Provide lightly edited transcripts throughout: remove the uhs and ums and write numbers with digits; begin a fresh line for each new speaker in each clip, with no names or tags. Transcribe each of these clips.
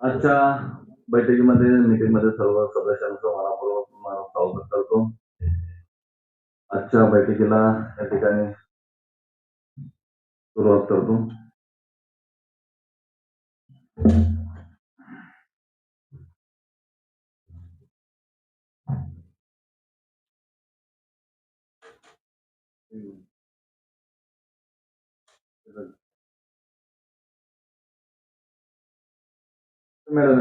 आजच्या बैठकीमध्ये मीटिंगमध्ये सर्व सदस्यांचं मनापूर्वक स्वागत करतो. आजच्या बैठकीला या ठिकाणी सुरुवात करतो. मॅडम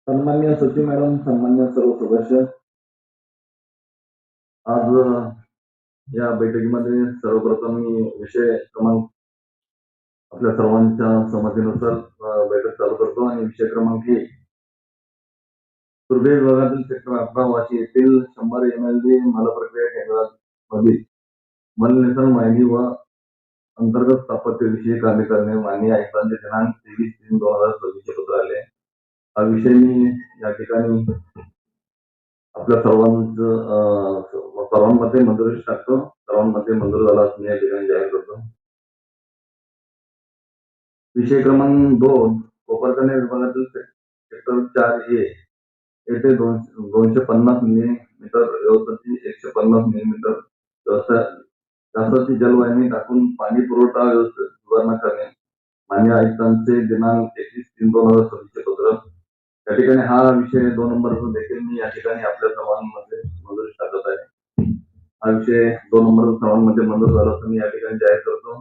सन्मान्य सचिव मॅडम, सन्मान्य सर्व सदस्य, आज या बैठकीमध्ये सर्वप्रथम मी विषय क्रमांक आपल्या सर्वांच्या संमतीनुसार बैठक चालू करतो आणि विषय क्रमांक 1 दुर्गे विभागातील सेक्टर 18 वाशी येथील 100 MLD मलप्रक्रिया केंद्रामधील मलनिर्माण माहिती व अंतर्गत स्थापत्यविषयी कार्य करणे मान्य आयुक्तांचे दिनांक 23/3/2026 पत्र आले. हा विषय मी या ठिकाणी आपल्या सर्वांमध्ये मंजुरी टाकतो. सर्वांमध्ये मंजूर झाला असं मी या ठिकाणी जाहीर करतो. विषय क्रमांक 2 कोपरखणे विभागातील सेक्टर 4A येथे 250 मिलीमीटर व्यवस्थेची 150 मिलीमीटर शासनाची जलवाहिनी टाकून पाणी पुरवठा व्यवस्थेत सुधारणा करणे मान्य आयुक्तांचे दिनांक 31/3/2026 पत्र. या ठिकाणी हा विषय 2 नंबरचा देखील मी या ठिकाणी आपल्या सर्वांमध्ये मंजुरी टाकत आहे. हा विषय 2 नंबर सर्वांमध्ये मंजूर झाला असं मी या ठिकाणी जाहीर करतो.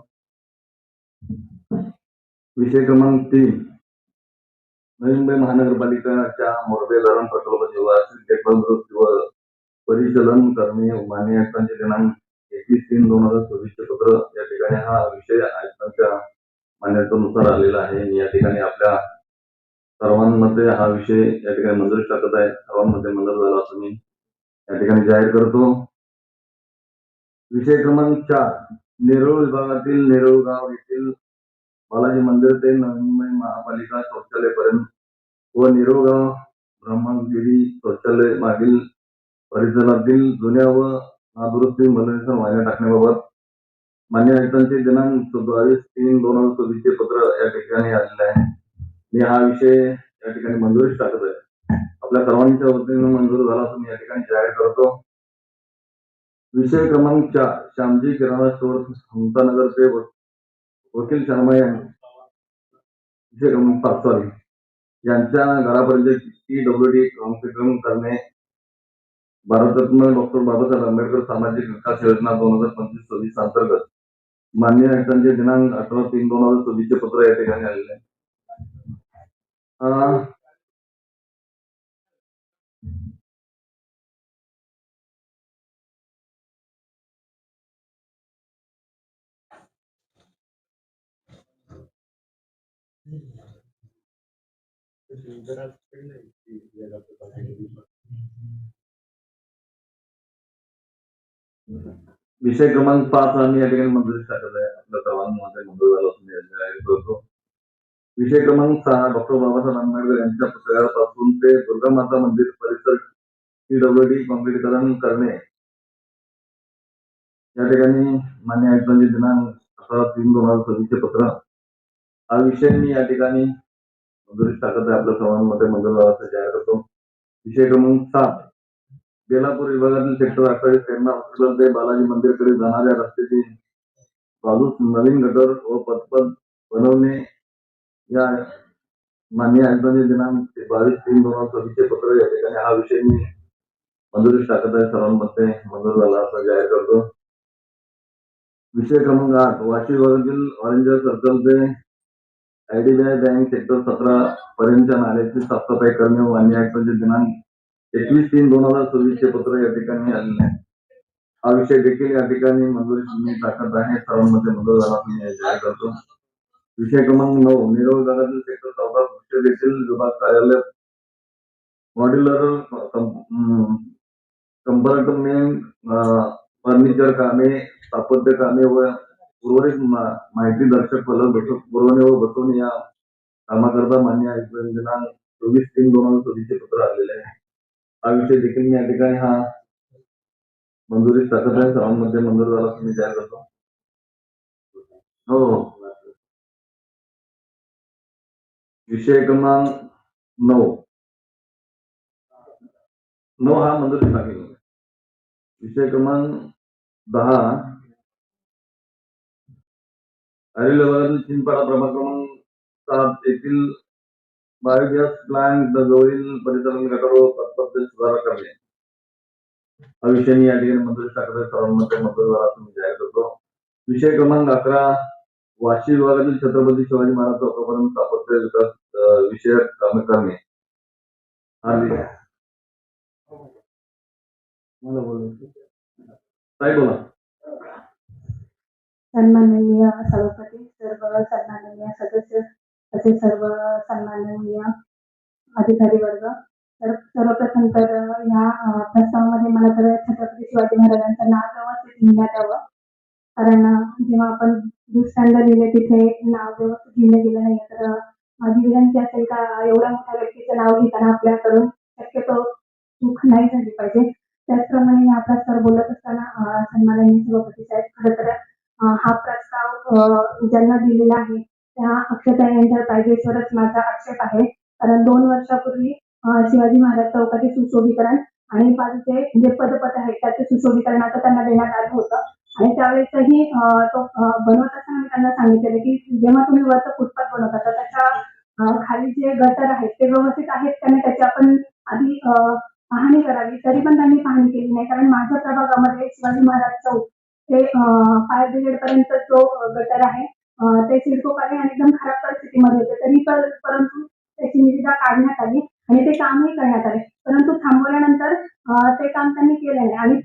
विषय क्रमांक 3 नवी मुंबई महानगरपालिकाच्या मोरबे धरण प्रकल्पाची वार्षिक देखभाल दुरुस्ती व परिचालन करणे मान्य आयुक्तांचे दिनांक 31/3/2026 पत्र. या ठिकाणी हा विषय आयुक्तांच्या मान्यतेनुसार आलेला आहे. या ठिकाणी आपल्या सर्वांमध्ये हा विषय या ठिकाणी मंजुरी टाकत आहे. सर्वांमध्ये मंजूर झाला असं मी या ठिकाणी जाहीर करतो. विषय क्रमांक 4 नेरूळ विभागातील नेरूळ गाव येथील बालाजी मंदिर ते नवी मुंबई महापालिका शौचालयापर्यंत व नेरूळ गाव ब्रह्मगिरी शौचालय मागील परिसरातील जुन्या व नादुरुस्ती मलनिर्माण वाहिन्या टाकण्याबाबत मान्य आयुक्तांचे दिनांक 22/3/2026 पत्र या ठिकाणी आलेले आहे. मी हा विषय या ठिकाणी मंजुरी टाकत आहे. आपल्या सर्वांच्या वतीने मंजूर झाला असं मी या ठिकाणी जाहीर करतो. विषय क्रमांक 4 श्यामजी किराणा स्टोअर समतानगर ते वकील शर्मा विषय क्रमांक 5 सॉरी यांच्या घरापर्यंत PWD कॉन्क्रीटीकरण करणे भारतरत्न डॉक्टर बाबासाहेब आंबेडकर सामाजिक विकास योजना 2025-26 अंतर्गत मान्य आयुक्तांचे दिनांक 18/3/2026 पत्र या ठिकाणी आलेले आहे. विषय क्रमांक 5 आम्ही या ठिकाणी मंजुरी टाकत आहे. आपल्या सर्वांमध्ये मंजूर झाला असं मी जाहीर करतो. विषय क्रमांक 6 डॉक्टर बाबासाहेब आंबेडकर यांच्या पुतळ्यापासून ते दुर्गा माता मंदिर परिसर PWD कॉन्क्रीटीकरण करणे या ठिकाणी मान्य आयुक्तांचे दिनांक 18/3/2026 पत्र. हा विषय मी या ठिकाणी मंजुरी टाकत आहे. आपल्या सर्वांमध्ये मंजूर झाला असं जाहीर करतो. विषय क्रमांक 7 बेलापूर विभागातील सेक्टर 28 पेरणा हॉस्पिटल ते बालाजी मंदिरकडे जाणाऱ्या रस्त्याची बाजूस नवीन गटर व पदपथ बनवणे या माननीय आयुक्तांचे दिनांक 22/3/2024 पत्र या ठिकाणी हा विषय मी मंजुरीस टाकत आहे. सर्वांमध्ये मंजूर झाला असं जाहीर करतो. विषय क्रमांक 8 वाशी विभागातील ऑरेंज सर्कल ते आयडीबीआय बँक सेक्टर 17 पर्यंतच्या नाल्याची साफसफाई करणे व माननीय आयुक्तांचे दिनांक 21/3/2024 पत्र या ठिकाणी आलेले आहे. हा विषय देखील या ठिकाणी मंजुरीस मी टाकत आहे. सर्वांमध्ये मंजूर झाला असं मी जाहीर करतो. विषय क्रमांक 9 निरोग विभागातील सेक्टर 14 कृषी येथील विभाग कार्यालय मॉड्युलर कंपार्टमेंट फर्निचर कामे, स्थापत्य कामे व उर्वरित माहिती दर्शक फलक पुरवणे व बसवणे या कामाकरता मान्य आयुक्त दिनांक 24/3/2024 पत्र आलेले आहे. हा विषय देखील मी या ठिकाणी हा मंजुरीस टाकत आहे. सर्वांमध्ये मंजूर झाला असं मी जाहीर करतो. हो. विषय क्रमांक 9 हा मंजुरीस टाकेल. विषय क्रमांक 10 विभागातील चिंचपाडा प्रभाग क्रमांक 7 येथील बायोगॅस प्लांट जवळील परिसरातील गटार व पथपथ सुधारणा करणे हा विषय मी या ठिकाणी मंजुरीस टाकत आहे. सर्वांमध्ये मंजूर झाला असं मी जाहीर करतो. विषय क्रमांक 11 वाशी विभागातील छत्रपती शिवाजी महाराज चौकापर्यंत स्थापत्य विकास विषयक कामे करणे हा विषय मला बोलायचं काय बोला.
सन्माननीय सभापती, सर्व सन्माननीय सदस्य तसेच सर्व सन्माननीय अधिकारी वर्ग. तर सर्वप्रथम तर ह्या प्रस्तावामध्ये मला तर छत्रपती शिवाजी महाराजांचं नाव व्यवस्थित लिहिण्यात यावं, कारण जेव्हा आपण दुसऱ्यांदा लिहिले तिथे नाव व्यवस्थित लिहिलं गेलं नाही. तर माझी विनंती असेल का एवढ्या मोठ्या व्यक्तीचं नाव घेताना आपल्याकडून शक्यतो चूक नाही झाली पाहिजे. त्याचप्रमाणे हा प्रस्ताव बोलत असताना सन्माननीय सभापती साहेब, खरं तर हा प्रस्ताव ज्यांना दिलेला आहे त्या अक्षता एंटरप्राइजेसवरच माझा आक्षेप आहे. कारण 2 वर्षापूर्वी शिवाजी महाराज चौकाचे सुशोभीकरण आणि बाजूचे जे पदपथ आहेत त्याचे सुशोभीकरण आता त्यांना देण्यात आलं होतं. आणि त्यावेळेसही तो बनवत असताना मी त्यांना सांगितलेलं की जेव्हा तुम्ही वरचं फुटपाथ बनवता तर त्याच्या खाली जे गटर आहेत ते व्यवस्थित आहेत का नाही त्याची आपण आधी पाहणी करावी. तरी पण त्यांनी पाहणी केली नाही, कारण माझ्या प्रभागामध्ये शिवाजी महाराज चौक ते फायर ब्रिगेड पर्यंत जो गटर आहे ते सिडको पाणी आणि एकदम खराब परिस्थितीमध्ये होते. तरी परंतु त्याची निविदा काढण्यात आली आणि ते कामही करण्यात आले, परंतु थांबवल्यानंतर ते काम त्यांनी केलं नाही. आणि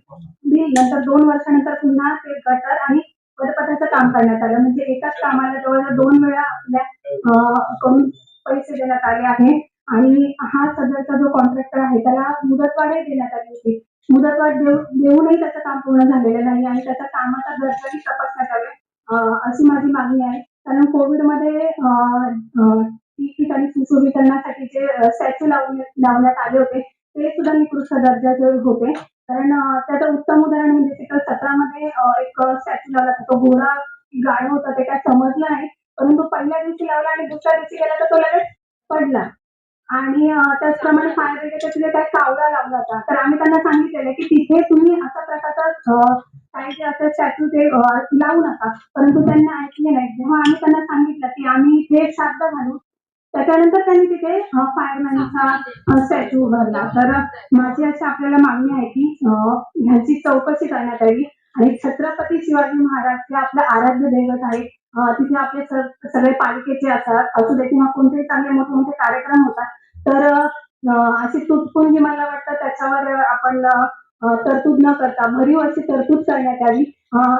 नंतर 2 वर्षानंतर पुन्हा ते गटर आणि पदपथाचं काम करण्यात आलं. म्हणजे एकाच कामाला जवळजवळ 2 वेळा आपल्या कडून पैसे देण्यात आले आहे. आणि हा सध्याचा जो कॉन्ट्रॅक्टर आहे त्याला मुदतवाढही देण्यात आली होती. मुदतवाढ देऊनही त्याचं काम पूर्ण झालेलं नाही आणि त्याच्या कामाचा दर्जाही तपासण्यात यावे अशी माझी मागणी आहे. कारण कोविडमध्ये ठिकठिकाणी सुशोभीकरणासाठी जे स्टॅच्यू लावण्यात आले होते ते सुद्धा निकृष्ट दर्जाचे होते. कारण त्याचं उत्तम उदाहरण म्हणजे सेक्टर 17 मध्ये एक स्टॅच्यू लावला होता. तो घोडा गाणं होतं ते काय समजलं नाही, परंतु पहिल्या दिवशी लावला आणि दुसऱ्या दिवशी गेला तर तो लगेच पडला. आणि त्याचप्रमाणे फायर ब्रिगेडचा तिथे काय कावळा लावला होता. तर आम्ही त्यांना सांगितलेलं की तिथे तुम्ही अशा प्रकारचा काही जे असं स्टॅच्यू ते लावू नका, परंतु त्यांनी ऐकले नाही. जेव्हा आम्ही त्यांना सांगितलं की आम्ही इथे श्राद्ध घालू, त्याच्यानंतर त्यांनी तिथे फायरमॅनचा स्टॅच्यू उभारला. तर माझी अशी आपल्याला मागणी आहे की ह्याची चौकशी करण्यात यावी आणि छत्रपती शिवाजी महाराज हे आपलं आराध्य दैवत आहे. तिथे आपले सगळे पालिकेचे असू दे किंवा कोणतेही चांगले मोठे मोठे कार्यक्रम होतात, तर अशी तुटपुंजी मला वाटतं त्याच्यावर आपण तरतूद न करता भरीव अशी तरतूद करण्यात यावी,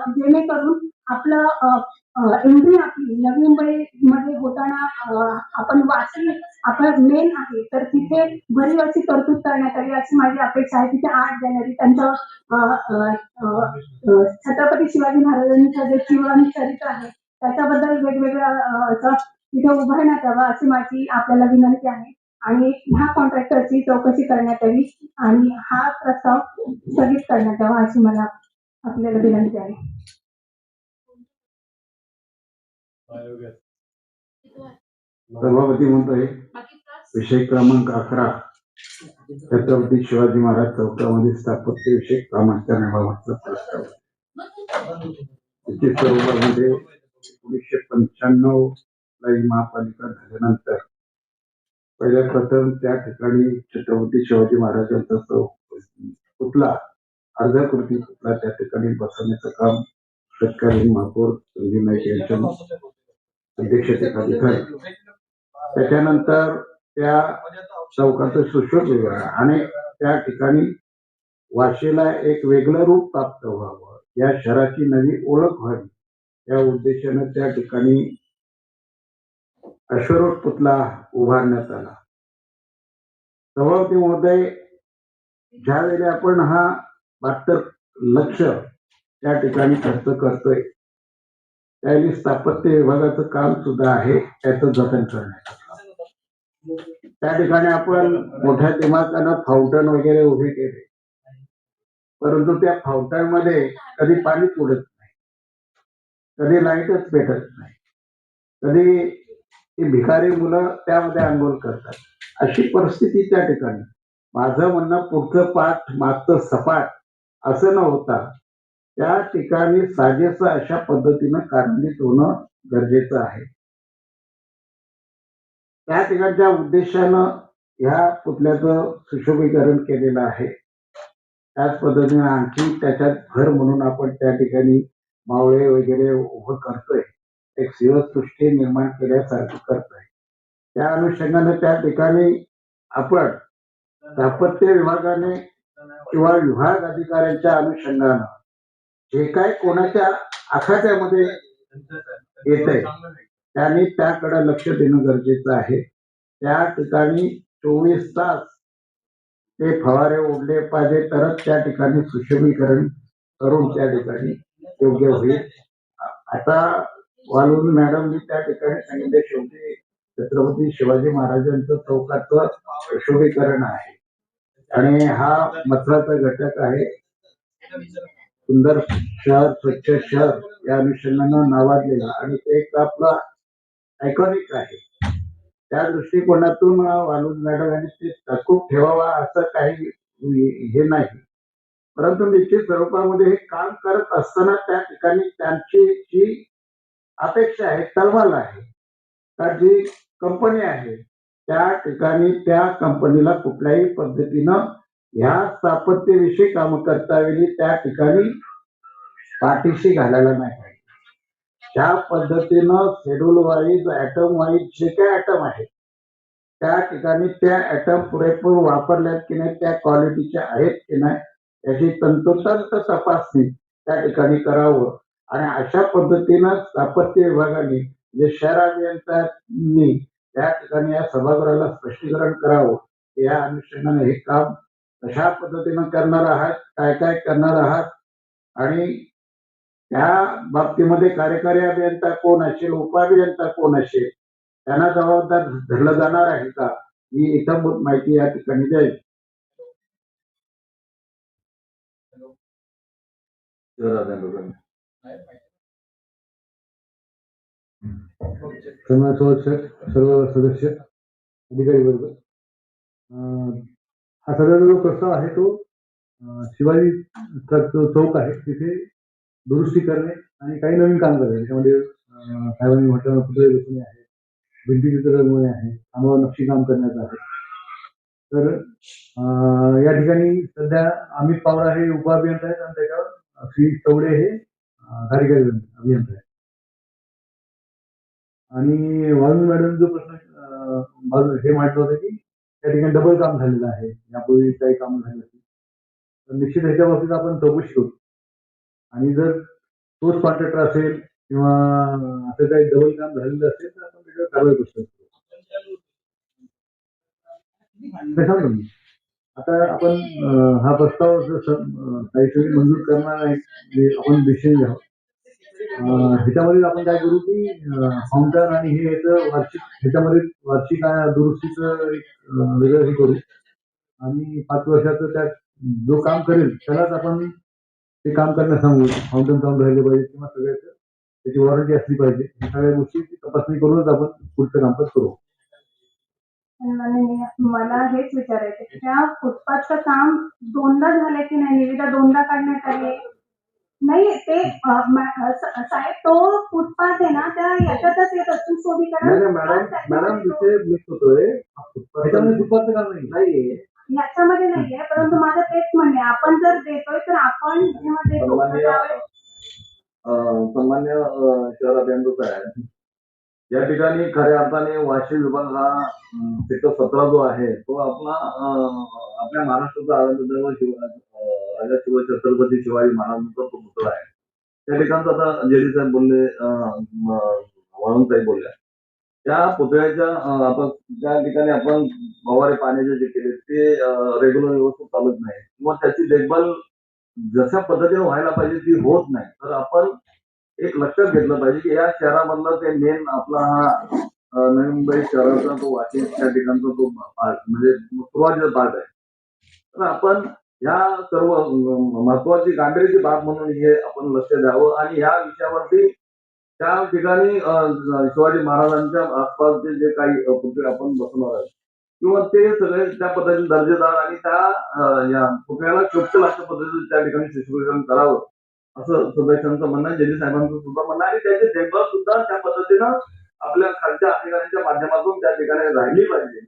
जेणेकरून आपलं एंट्री आपली नवी मुंबई मध्ये होताना आपण वाशी आपण मेन आहे तर तिथे भरीव अशी तरतूद करण्यात यावी अशी माझी अपेक्षा आहे. तिथे 8 जानेवारी त्यांचं छत्रपती शिवाजी महाराजांचं जे जीवन चरित्र आहे त्याच्याबद्दल वेगवेगळं तिथे उभारण्यात यावं अशी माझी आपल्याला विनंती आहे. आणि ह्या कॉन्ट्रॅक्टरची चौकशी करण्यात यावी आणि हा प्रस्ताव स्थगित करण्यात यावा अशी मला आपल्याला विनंती आहे.
सभापती म्हणतोय विषय क्रमांक 11 छत्रपती शिवाजी महाराज चौकामध्ये स्थापत्य विषयक कामात करण्याबाबतचा प्रस्ताव. त्याची स्वरूपामध्ये 1995 ला ही महापालिका झाल्यानंतर पहिल्या प्रथम त्या ठिकाणी छत्रपती शिवाजी महाराजांचा तो पुतळा अर्धाकृती पुतळा त्या ठिकाणी बसवण्याचं काम तत्कालीन महापौर संजीव नाईक यांच्या अध्यक्षतेखाली झालं. त्याच्यानंतर त्या चौकाचं सुशोभीकरण आणि त्या ठिकाणी वाशीला एक वेगळं रूप प्राप्त व्हावं, या शहराची नवी ओळख व्हावी, या उद्देशानं त्या ठिकाणी अश्वरूढ पुतळा उभारण्यात आला. सभापती महोदय, ज्यावेळी आपण हा 72 लक्ष त्या ठिकाणी खर्च करतोय, त्यावेळी स्थापत्य विभागाचं काम सुद्धा आहे त्याचं जतन करण्याचं काम. त्या ठिकाणी आपण मोठ्या दिमागानं फाउंटन वगैरे उभे केले, परंतु त्या फाउंटन मध्ये कधी पाणीच उडत नाही, कधी लाईटच भेटत नाही, कधी ती भिकारी मुलं त्यामध्ये आंघोळ करतात, अशी परिस्थिती त्या ठिकाणी. माझं म्हणणं पुढचं पाठ मागचं सपाट असं न होता त्या ठिकाणी साजेसं अशा पद्धतीनं कार्यान्वित होणं गरजेचं आहे. त्या ठिकाणच्या उद्देशानं ह्या पुतळ्याचं सुशोभीकरण केलेलं आहे. त्याच पद्धतीने आणखी त्याच्यात भर म्हणून आपण त्या ठिकाणी मावळे वगैरे उभं करतोय, एक शिवसृष्टी निर्माण केल्यासारखं करतोय. त्या अनुषंगाने त्या ठिकाणी आपण स्थापत्य विभागाने किंवा विभाग अधिकाऱ्यांच्या अनुषंगानं जे काय कोणाच्या आखात्यामध्ये येत आहे त्यांनी त्याकडे लक्ष देणं गरजेचं आहे. त्या ठिकाणी 24 तास ते फवारे ओढले पाहिजे, तरच त्या ठिकाणी सुशोभीकरण करून त्या ठिकाणी योग्य होईल. आता वालुन मॅडमनी त्या ठिकाणी सांगितले, शेवटी छत्रपती शिवाजी महाराजांचं चौकाचं सुशोभीकरण आहे आणि हा महत्वाचा घटक आहे. सुंदर शहर, स्वच्छ शहर या अनुषंगानं नावाजलेलं आणि ते एक आपला आयकॉनिक आहे. त्या दृष्टिकोनातून वालुन मॅडम यांनी ते तकूब ठेवावा असं काही हे नाही, परंतु निश्चित स्वरूपामध्ये हे काम करत असताना त्या ठिकाणी त्यांची जी अपेक्षा आहे, तळमळ आहे, का जी कंपनी आहे त्या ठिकाणी त्या कंपनीला कुठल्याही पद्धतीनं ह्या स्थापत्यविषयी काम करता वेळी त्या ठिकाणी पाठीशी घालायला नाही पाहिजे. ज्या पद्धतीनं शेड्यूल वाईज, ऍटम वाईज जे काय ऍटम आहेत त्या ठिकाणी त्या ऍटम पुरेपूर वापरल्यात की नाही, त्या क्वालिटीचे आहेत की नाही, याची तंतोतंत तपासणी त्या ठिकाणी करावं. आणि अशा पद्धतीनं स्थापत्य विभागाने जे शहर अभियंत्यांनी त्या ठिकाणी या सभागृहाला स्पष्टीकरण करावं, या अनुषंगाने हे काम कशा पद्धतीनं करणार आहात, काय काय करणार आहात आणि त्या बाबतीमध्ये कार्यकारी अभियंता कोण असेल, उपअभियंता कोण असेल, त्यांना जबाबदार धरलं जाणार आहे का, ही इथं माहिती या ठिकाणी द्यावी.
सर्व सदस्य अधिकारी वर्ग, हा सगळा जो प्रस्ताव आहे तो शिवाजी चौक आहे तिथे दुरुस्ती करणे आणि काही नवीन काम करणे. त्याच्यामध्ये साहेबांनी म्हटलं पुतळे बसवणे आहे, भिंती चित्र रंगवणे आहे, आम्हाला नक्षीकाम करण्याचं आहे. तर या ठिकाणी सध्या अमित पवार हे उपअभियंता आहेत आणि त्याच्यावर श्री चौडे हे कार्यकारी अभियंता आहेत. आणि वाळून मॅडम जो प्रश्न हे म्हटलं होतं की त्या ठिकाणी डबल काम झालेलं आहे, यापूर्वी काही काम झालं असेल तर निश्चित ह्याच्या बाबतीत आपण चौकशी करू आणि जर तोच कॉन्ट्रॅक्टर असेल किंवा असं काही डबल काम झालेलं असेल तर आपण त्याच्यावर कारवाई करू शकतो. आता आपण हा प्रस्ताव काही मंजूर करणार आहे, आपण डिसिजन घ्यावं. ह्याच्यामध्ये आपण काय करू की फाउंटन आणि हे वार्षिक ह्याच्यामध्ये वार्षिक दुरुस्तीचं वेगळं हे करू आणि 5 वर्षाचं त्यात जो काम करेल त्यालाच आपण ते काम करण्यास सांगू. फाउंटन काम राहिले पाहिजे किंवा सगळ्याच त्याची वॉरंटी असली पाहिजे, सगळ्या गोष्टी तपासणी करूनच आपण पुढचं कामकाज करू.
मला हेच विचारायचं, त्या फुटपाथचं काम दोनदा झालंय की नाही, निविदा दोनदा काढण्यात आली नाही ते साहेब तो फुटपाथ आहे ना त्या याच्यातच येतो सुशोभीकरण
नाही मॅडम विषय मिक्स होतोय.
त्याच्यामध्ये फुटपाथचं काम नाही.
नाहीये.
याच्यामध्ये नाहीये, परंतु माझं तेच म्हणणे आपण जर देतोय तर आपण जेव्हा देतो तर
सन्मान्य
त्यावेळेस
सन्मान्य शहर अभियंता साहेब, या ठिकाणी खऱ्या अर्थाने वाशिम विभाग हा सेक्टर 17 जो आहे तो आपल्या महाराष्ट्राचा आराध्यदैवत राजा छत्रपती शिवाजी महाराजांचा तो पुतळा आहे. त्या ठिकाणचं आता जेडी साहेब बोलले, वाळून साहेब बोलल्या, त्या पुतळ्याच्या आता त्या ठिकाणी आपण फवारे पाण्याचे जे केले ते रेग्युलर व्यवस्थित चालत नाही किंवा त्याची देखभाल जशा पद्धतीने व्हायला पाहिजे ती होत नाही. तर आपण एक लक्षात घेतलं पाहिजे की या शहरामधला ते मेन आपला हा नवी मुंबई शहराचा तो वाशिम त्या ठिकाणचा तो पार्ट म्हणजे सुरुवातीचा पार्ट आहे. तर आपण या सर्व महत्वाची गांभीर्याची बाब म्हणून हे आपण लक्ष द्यावं आणि या विषयावरती त्या ठिकाणी शिवाजी महाराजांच्या आसपासचे जे काही पुतळे आपण बसवणार आहेत किंवा ते सगळे त्या पद्धतीने दर्जेदार आणि त्या या पुतळ्याला शोभतील अशा पद्धतीने त्या ठिकाणी सुशोभीकरण करावं असं सदस्यांचं म्हणणं आहे, जेडी साहेबांचं सुद्धा म्हणणं आहे आणि त्याची देखभाल सुद्धा त्या पद्धतीनं आपल्या खालच्या अधिकाऱ्यांच्या माध्यमातून त्या ठिकाणी राहिली पाहिजे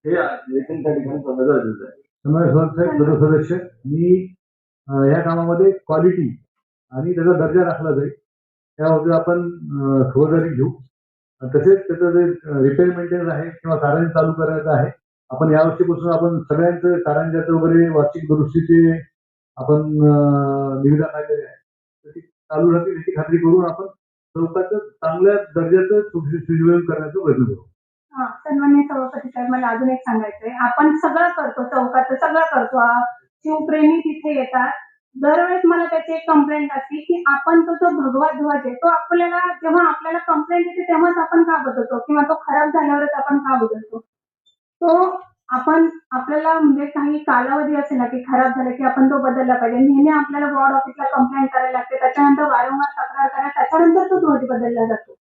हे देखील त्या ठिकाणी समजलं गरजेचं आहे.
सदस्य मी या कामामध्ये क्वालिटी आणि त्याचा दर्जा राखला जाईल त्याबाबतीत आपण खबरदारी घेऊ. तसेच त्याचं जे रिपेअर मेंटेनन्स आहे किंवा कारंज चालू करायचं आहे, आपण यावर्षीपासून आपण सगळ्यांचं कारंजाचं वगैरे वार्षिक दुरुस्तीचे आपण निविदा काढलेले आहे, तर ती चालू राहतील याची खात्री करून आपण चौकाचं चांगल्या दर्जाचं सुशोभीकरण करण्याचा प्रयत्न करू.
सन्मान्य सभापती साहेब, मला अजून एक सांगायचंय, आपण सगळं करतो चौकाचं सगळं करतो, शिवप्रेमी तिथे येतात, दरवेळेस मला त्याची एक कंप्लेंट असते की आपण तो भगवा ध्वज आहे तो आपल्याला जेव्हा आपल्याला कंप्लेंट येते तेव्हाच आपण का बदलतो किंवा तो खराब झाल्यावरच आपण का बदलतो. तो आपण आपल्याला म्हणजे काही कालावधी असेल ना की खराब झालं की आपण तो बदलला पाहिजे. नेहमी आपल्याला वॉर्ड ऑफिसला कंप्लेंट करायला लागते, त्याच्यानंतर वारंवार तक्रार करा, त्याच्यानंतर तो ध्वज बदलला जातो.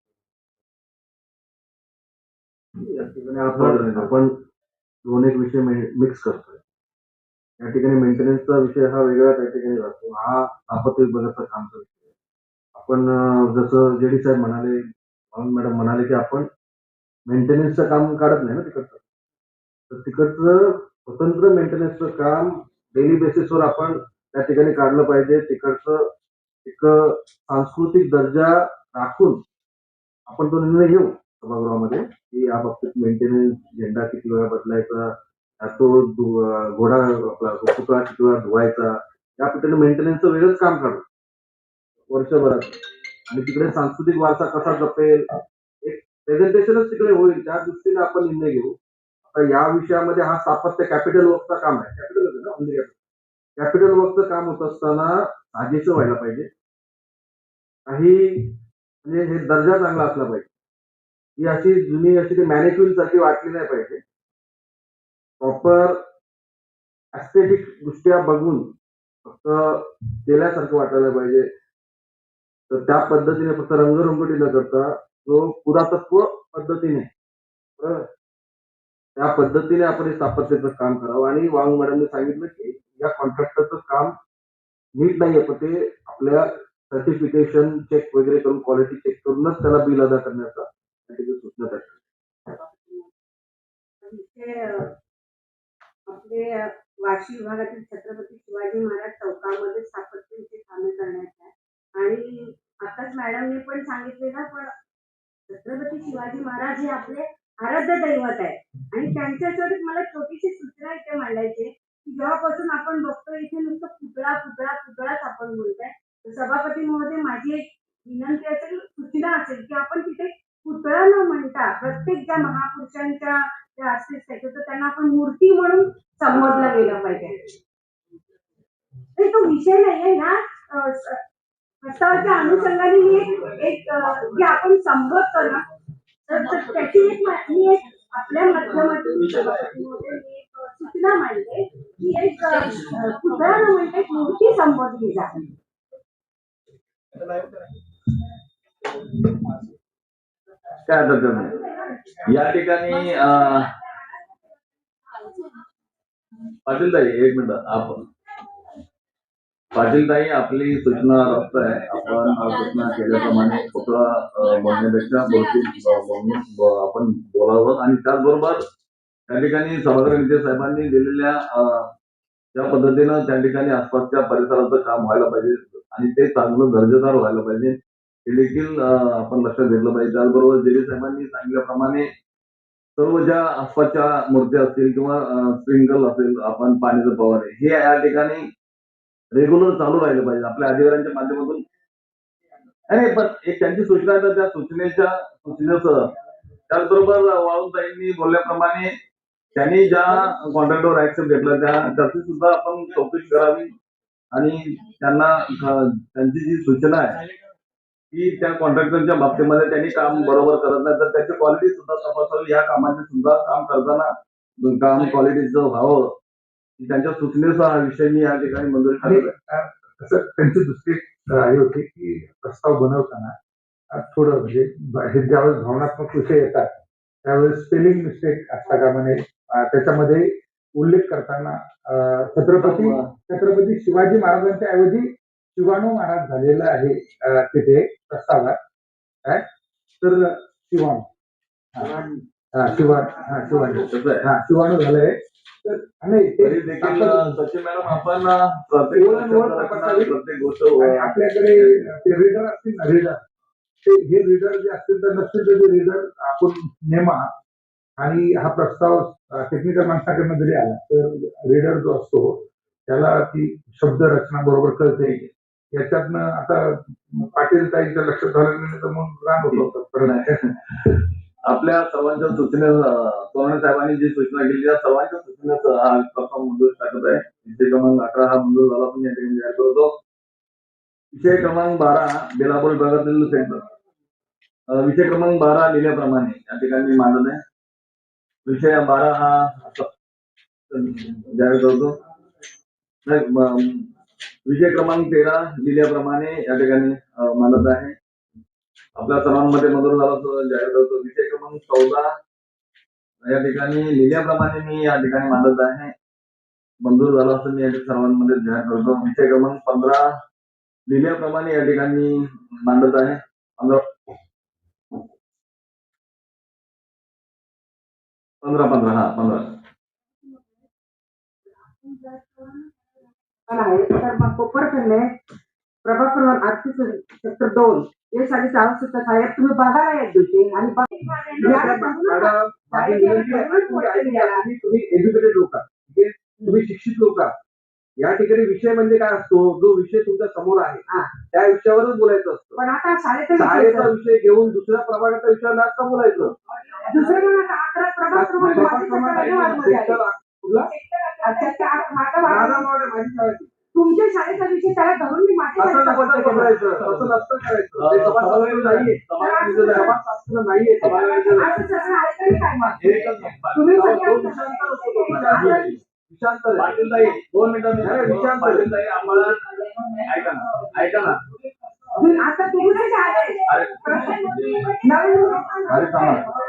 या ठिकाणी आपण दोन एक विषय मिक्स करतोय. या ठिकाणी मेंटेनन्सचा विषय हा वेगळा त्या ठिकाणी जातो, हा आपत्ती विभागाचं काम करतो. आपण जसं जेडी साहेब म्हणाले, मॅडम म्हणाले की आपण मेंटेनन्सचं काम काढत नाही ना तिकडचं, तर तिकडचं स्वतंत्र मेंटेनन्सचं काम डेली बेसिसवर आपण त्या ठिकाणी काढलं पाहिजे. तिकडचं एक सांस्कृतिक दर्जा राखून आपण तो निर्णय घेऊ सभागृहामध्ये की या बाबतीत मेंटेनन्स झेंडा किती वेळा बदलायचा, तो घोडा आपला पुतळा किती वेळा धुवायचा, या पद्धतीने मेंटेनन्सचं वेगळंच काम काढू वर्षभरात आणि तिकडे सांस्कृतिक वारसा कसा जपेल एक प्रेझेंटेशनच तिकडे होईल, त्या दृष्टीने आपण निर्णय घेऊ. आता या विषयामध्ये हा स्थापत्य कॅपिटल वर्कचा काम आहे, कॅपिटल वर्कचं काम होत असताना साजेचं व्हायला पाहिजे, काही म्हणजे हे दर्जा चांगला असला पाहिजे, ही अशी जुनी अशी ती मॅनेक्विन सारखी वाटली नाही पाहिजे. प्रॉपर ऍस्थेटिक दृष्ट्या बघून फक्त केल्यासारखं वाटायला पाहिजे. तर त्या पद्धतीने फक्त रंगरंगोटी न करता जो पुरातत्व पद्धतीने त्या पद्धतीने आपण हे स्थापत्याचं काम करावं. आणि वांग मॅडमने सांगितलं की या कॉन्ट्रॅक्टरचं काम नीट नाहीये, पण ते आपल्या सर्टिफिकेशन चेक वगैरे करून क्वालिटी चेक करूनच त्याला बिल अदा करण्याचा सूचना करतात.
आपले वाशी विभागातील छत्रपती शिवाजी महाराज चौकामध्ये स्थापत्याची कामे करण्यात आहे आणि आताच मॅडमने पण सांगितले ना, पण छत्रपती शिवाजी महाराज हे आपले आराध्य दैवत आहे आणि त्यांच्यासाठी मला छोटीशी सूचना इथे मांडायची की जेव्हापासून आपण बघतो इथे नुसतं पुतळा पुतळा पुतळाच आपण बोलतोय, तर सभापती महोदय माझी एक विनंती असेल, सूचना असेल की आपण तिथे पुतळा न म्हणता प्रत्येक ज्या महापुरुषांच्या ज्या असतील तर त्यांना आपण मूर्ती म्हणून संबोधलं गेलं पाहिजे. तो विषय नाहीये ना, प्रस्तावाच्या अनुषंगाने मी एक जे आपण संबोधतो ना, तर त्याची मी एक आपल्या माध्यमातून एक सूचना मांडते की एक पुतळा न म्हणता एक मूर्ती संबोधली जाते.
काय हरकत नाही. या ठिकाणी पाटील ताई एक मिनिट, आपण पाटीलताई आपली सूचना रद्द आहे. आपण सूचना केल्याप्रमाणे पुतळा बोलण्यापेक्षा आपण बोलावं आणि त्याचबरोबर त्या ठिकाणी सभागृह नेते साहेबांनी दिलेल्या त्या पद्धतीनं त्या ठिकाणी आसपासच्या परिसराचं काम व्हायला पाहिजे आणि ते चांगलं दर्जेदार व्हायला पाहिजे हे देखील आपण लक्षात घेतलं पाहिजे. त्याचबरोबर जेडी साहेबांनी सांगितल्याप्रमाणे सर्व ज्या आसपासच्या मूर्त्या असतील किंवा स्प्रिंकल असेल आपण पाण्याचं फवारे हे या ठिकाणी रेग्युलर चालू राहिलं पाहिजे आपल्या अधिकाऱ्यांच्या माध्यमातून. नाही पण एक त्यांची सूचना आहे तर त्या सूचनेसह त्याचबरोबर वाळूंताईंनी बोलल्याप्रमाणे त्यांनी ज्या कॉन्ट्रॅक्टवर ऍक्शन घेतलं त्याची सुद्धा आपण चौकशी करावी आणि त्यांना त्यांची जी सूचना आहे की त्या कॉन्ट्रॅक्टरच्या बाबतीमध्ये त्यांनी काम बरोबर करत नाही तर त्याची क्वालिटी सुद्धा तपासावी. या कामाचे सुद्धा काम करताना काम क्वालिटीचं व्हावं त्यांच्या सूचनेचा हा विषय मी या ठिकाणी मंजूर केला.
असं त्यांची दुसरी हे होती की प्रस्ताव बनवताना थोडं म्हणजे हे ज्यावेळेस भावनात्मक विषय येतात त्यावेळेस स्पेलिंग मिस्टेक असता कामा नये. त्याच्यामध्ये उल्लेख करताना छत्रपती शिवाजी महाराजांच्या ऐवजी शिवाणू महाराज झालेला आहे तिथे प्रस्तावात. काय तर शिवाणू झालंय तर
सचिन मॅडम आपण प्रत्येक गोष्ट
आपल्याकडे ते रीडर असतील ना रीडर ते हे रीडर जे असतील तर नसतील तर ते रीडर आपण नेमा आणि हा प्रस्ताव टेक्निकल माणसाकडनं जरी आला तर रीडर जो असतो त्याला ती शब्द रचना बरोबर कळते. याच्यातनं आता पाटील ताईच्या लक्षात झालं नाही तर मग राग होतो.
आपल्या सर्वांच्या सूचनेसह सोनवणे साहेबांनी जी सूचना केली त्या सर्वांच्या सूचनेसह हा प्रस्ताव मंजूर टाकत आहे. विषय क्रमांक 18 हा मंजूर झाला पण या ठिकाणी जाहीर करतो. विषय क्रमांक 12 बेलापूर विभागातील सेंटर विषय क्रमांक 12 लिहिल्याप्रमाणे या ठिकाणी मांडत आहे. विषय 12 हा जाहीर करतो. विषय क्रमांक 13 लिहिल्याप्रमाणे या ठिकाणी मांडत आहे. आपल्या सर्वांमध्ये मंजूर झाला जाहीर करतो. विषय क्रमांक 14 या ठिकाणी लिहिल्याप्रमाणे मी या ठिकाणी मांडत आहे. मंजूर झाला असं मी या सर्वांमध्ये जाहीर करतो. विषय क्रमांक 15 लिहिल्याप्रमाणे या ठिकाणी मांडत आहे. 15
तर मग कोपरखंड प्रभाग क्रमांक 38 सेक्टर 2 हे साठी आवश्यकता साहेब तुम्ही बघायला एक दिवशी आणि
तुम्ही एज्युकेटेड लोक तुम्ही शिक्षित लोक या ठिकाणी विषय म्हणजे काय असतो जो विषय तुमच्या समोर आहे त्या विषयावरच बोलायचं असतं.
पण आता
शाळेचा विषय घेऊन दुसऱ्या प्रभागाचा विषय नसता बोलायचं.
दुसरं 11 प्रभाग तुमच्या शाळेचा विषय त्याला धरून मी माझ्या
पाटीलताई 2 मिनिटं पाटीलताई आम्हाला ऐका ना
आता तुम्ही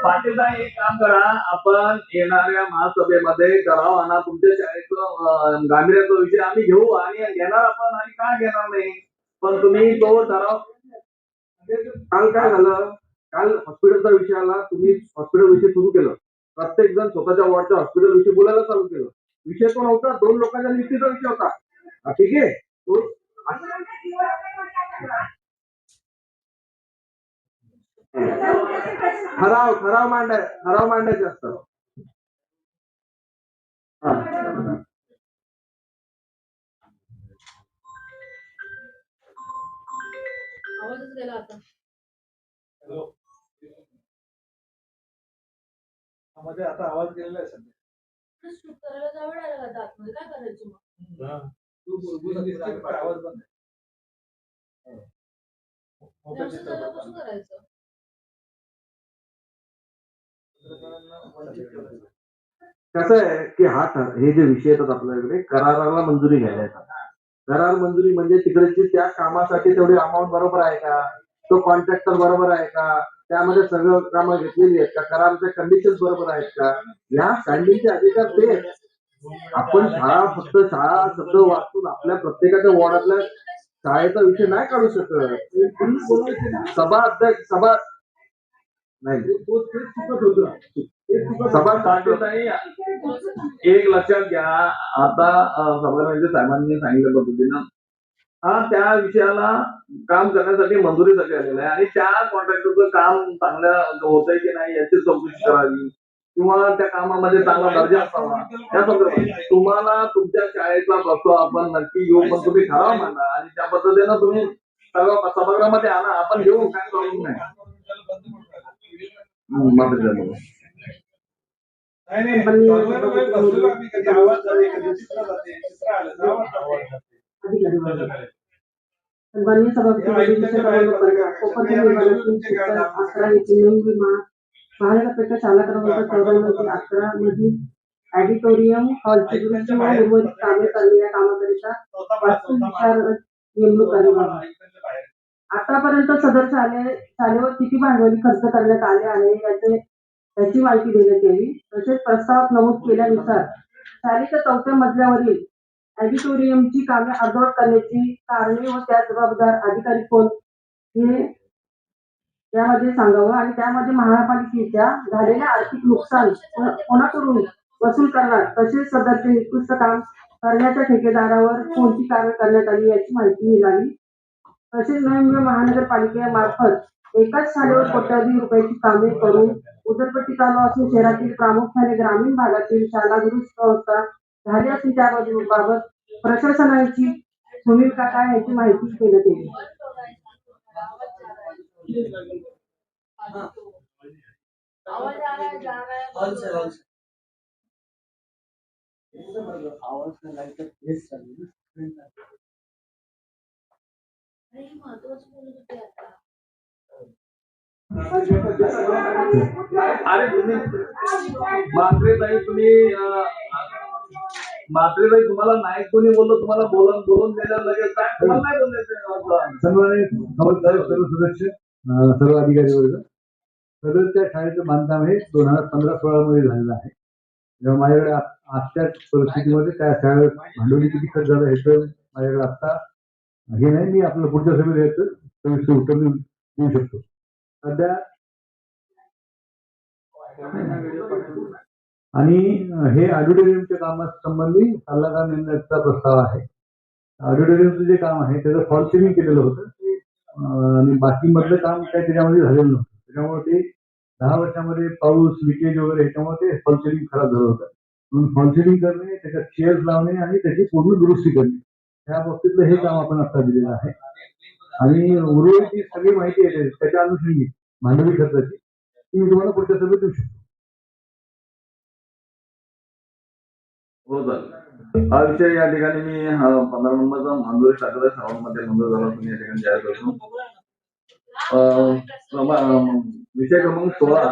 पाटीलताई एक काम करा आपण येणाऱ्या महासभेमध्ये ठराव आणा तुमच्या शाळेचं गांभीर्याचा विषय आम्ही घेऊ आणि घेणार आपण आणि का घेणार नाही पण तुम्ही तो ठराव.
काल काय झालं काल हॉस्पिटलचा विषय आला तुम्ही हॉस्पिटल विषय सुरू केलं. प्रत्येक जण स्वतःच्या वॉर्डच्या हॉस्पिटल विषयी बोलायला चालू केलं. विषय तो नव्हता 2 लोकांच्या नियुक्तीचा विषय होता. ठीक आहे ठराव मांडायचे असतात.
मध्ये आता आवाज गेलेला आहे सध्या.
शूट करायला जावं लागलं आतमध्ये काय करायचं मग
आवाज बंद
कसं करायचं.
कसं आहे की हे जे विषय येतात आपल्याकडे कराराला मंजुरी घ्यायला येतात. करार मंजुरी म्हणजे तिकडची त्या कामासाठी तेवढी अमाऊंट बरोबर आहे का तो कॉन्ट्रॅक्टर बरोबर आहे का त्यामध्ये सगळं कामं घेतलेली आहेत का कराराच्या कंडिशन बरोबर आहेत का या स्टँडिंगचे अधिकार ते
आपण शाळा फक्त शाळा शब्द वाचून आपल्या प्रत्येकाच्या वॉर्डातल्या शाळेचा विषय नाही काढू शकत. सभा अध्यक्ष सभा नाही सभा काढत नाही. एक लक्षात घ्या, आता सभागृहाचे साहेबांनी सांगितल्या पद्धतीनं हा त्या विषयाला काम करण्यासाठी मंजुरीसाठी आलेला आहे आणि त्या कॉन्ट्रॅक्टरचं काम चांगल्या होतंय की नाही याची चौकशी करावी किंवा त्या कामामध्ये चांगला दर्जा असावा या संदर्भात तुम्हाला तुमच्या शाळेचा प्रस्ताव आपण नक्की घेऊ, पण तुम्ही ठराव मांडा आणि त्या पद्धतीनं तुम्ही सभागृहामध्ये आणा. आपण घेऊ, काय प्रॉब्लेम नाही.
सन्माननीय सभापती महानगरपालिका शाळा क्रमांक 14 मधील ऑडिटोरियम हॉलची दुरुस्ती व उर्वरित कामे करणे या कामाकरिता वास्तुविशारद नेमणूक करण्यात. आतापर्यंत सदर शाळेवर किती भांडवली खर्च करण्यात आले आहे याची माहिती देण्यात यावी. तसेच प्रस्तावात नमूद केल्यानुसार शाळेच्या 4थ्या मजल्यावरील ऑडिटोरियमची कामे अर्धवट करण्याची कारणे व त्या जबाबदार अधिकारी कोण हे यामध्ये सांगावं आणि त्यामध्ये महापालिकेच्या झालेल्या आर्थिक नुकसान कोणाकडून वसूल करणार, तसेच सदरचे निकृष्ट काम करण्याच्या ठेकेदारावर कोणती कारवाई करण्यात आली याची माहिती मिळावी. तसेच नवी महानगरपालिकेमार्फत एकाच शाळेवर कोट्यावधी रुपयाची कामे करून उदरपट्टी चालू असून शहरातील प्रामुख्याने ग्रामीण भागातील शाळा दुरुस्त अवस्था झाली असून त्याबाबत प्रशासनाची भूमिका काय याची माहिती देण्यात येईल.
आवाज आ रहा है, जा रहा है. अरे महत्वाचं बोलत होते आता.
अरे तुम्ही मात्रेताई तुम्हाला नाही कोणी बोललो, तुम्हाला बोलून दिलं लगेच काय तुम्हाला नाही बोलायचं.
सर्व सदस्य सर्व अधिकारी वर्ग सदरच्या शाळेचं बांधकाम हे 2015-16 मध्ये झालेलं आहे. जेव्हा माझ्याकडे आजच्या परिस्थितीमध्ये त्या शाळेत भांडवली किती खर्च झाला हे तर माझ्याकडे आता हे नाही. मी आपलं पुढच्या सभेत यायचं सविस्तर उत्तर देऊ शकतो. सध्या आणि हे ऑडिटोरियमच्या कामासंबंधी सल्लागार नेमण्याचा प्रस्ताव आहे. ऑडिटोरियमचं जे काम आहे त्याचं फॉल सिलिंग केलेलं होतं आणि बाकी मधलं काम काय त्याच्यामध्ये झालेलं नव्हतं. त्याच्यामुळे ते 10 वर्षामध्ये पाऊस लिकेज वगैरे ह्याच्यामुळे ते फॉल सिलिंग खराब झालं होतं. म्हणून फॉल सिलिंग करणे, त्याच्यात चेअर्स लावणे आणि त्याची पूर्ण दुरुस्ती करणे या बाबतीतलं हे काम आपण आता दिलेलं आहे. आणि उर्वरित सगळी माहिती आहे त्याच्या अनुषंगी भांडवली खर्चाची ती मी तुम्हाला पुढच्या सभेत देऊ शकतो.
हो चालेल. हा विषय या ठिकाणी मी 15 नंबरचा मंजुरी टाकला सर्वांमध्ये मंजूर झाला. तुम्ही या ठिकाणी जाहीर करतो. विषय क्रमांक 16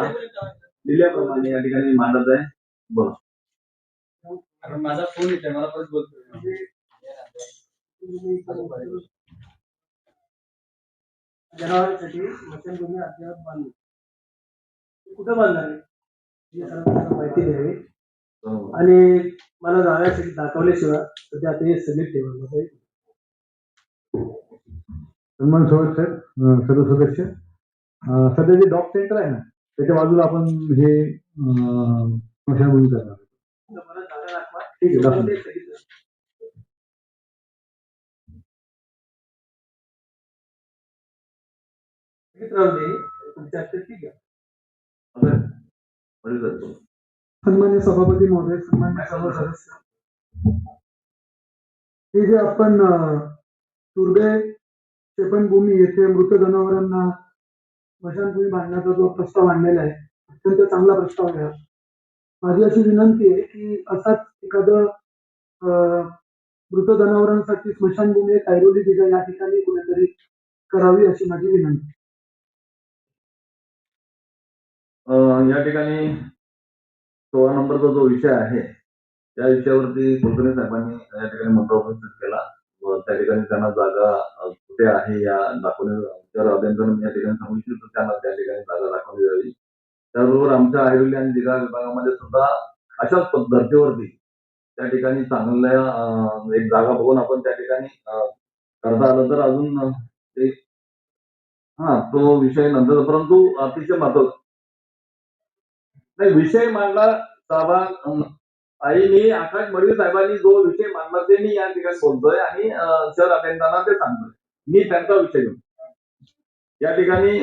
दिल्याप्रमाणे या ठिकाणी मांडत आहे. बरं
माझा फोन येतोय, मला परत बोलतोय.
जनावरांसाठी मच्छीमारी अद्याप बांधली कुठं बांधणार आहे माहिती द्यावी आणि मला जाण्यासाठी दाखवल्याशिवाय सध्या आता हे सगळे ठेवा.
सन्मान सर सर्व सदस्य सध्या जे डॉग सेंटर आहे ना त्याच्या बाजूला आपण हे स्मशानभूमी करणार. ठीक आहे.
सन्मान्य सभापती महोदय, सन्मान्य सर्व सदस्य, हे जे आपण तुर्बे क्षेपणभूमी येथे मृत जनावरांना स्मशानभूमी बांधण्याचा जो प्रस्ताव आणलेला आहे अत्यंत चांगला प्रस्ताव आहे. माझी अशी विनंती आहे की असाच एखादं मृत जनावरांसाठी स्मशानभूमी ऐरोली दिघा या ठिकाणी कुठेतरी करावी अशी माझी विनंती.
या ठिकाणी 16 नंबरचा जो विषय आहे त्या विषयावरती कुलकर्णी साहेबांनी या ठिकाणी मुद्दा उपस्थित केला व त्या ठिकाणी त्यांना जागा कुठे आहे या दाखवणे जर अभ्यंतर या ठिकाणी सांगू इच्छितो त्यांना त्या ठिकाणी जागा दाखवली जावी. त्याचबरोबर आमच्या ऐरोली आणि दिघा विभागामध्ये सुद्धा अशाच धर्तीवरती त्या ठिकाणी चांगल्या एक जागा बघून आपण त्या ठिकाणी करता आलं तर अजून तो विषय नंतर, परंतु अतिशय महत्वाचा नाही विषय मांडला मी आकाश मडवी साहेबांनी जो विषय मांडला ते मी या ठिकाणी बोलतोय आणि शहर अभियंत्यांना ते सांगतोय. मी त्यांचा विषय घेऊन या ठिकाणी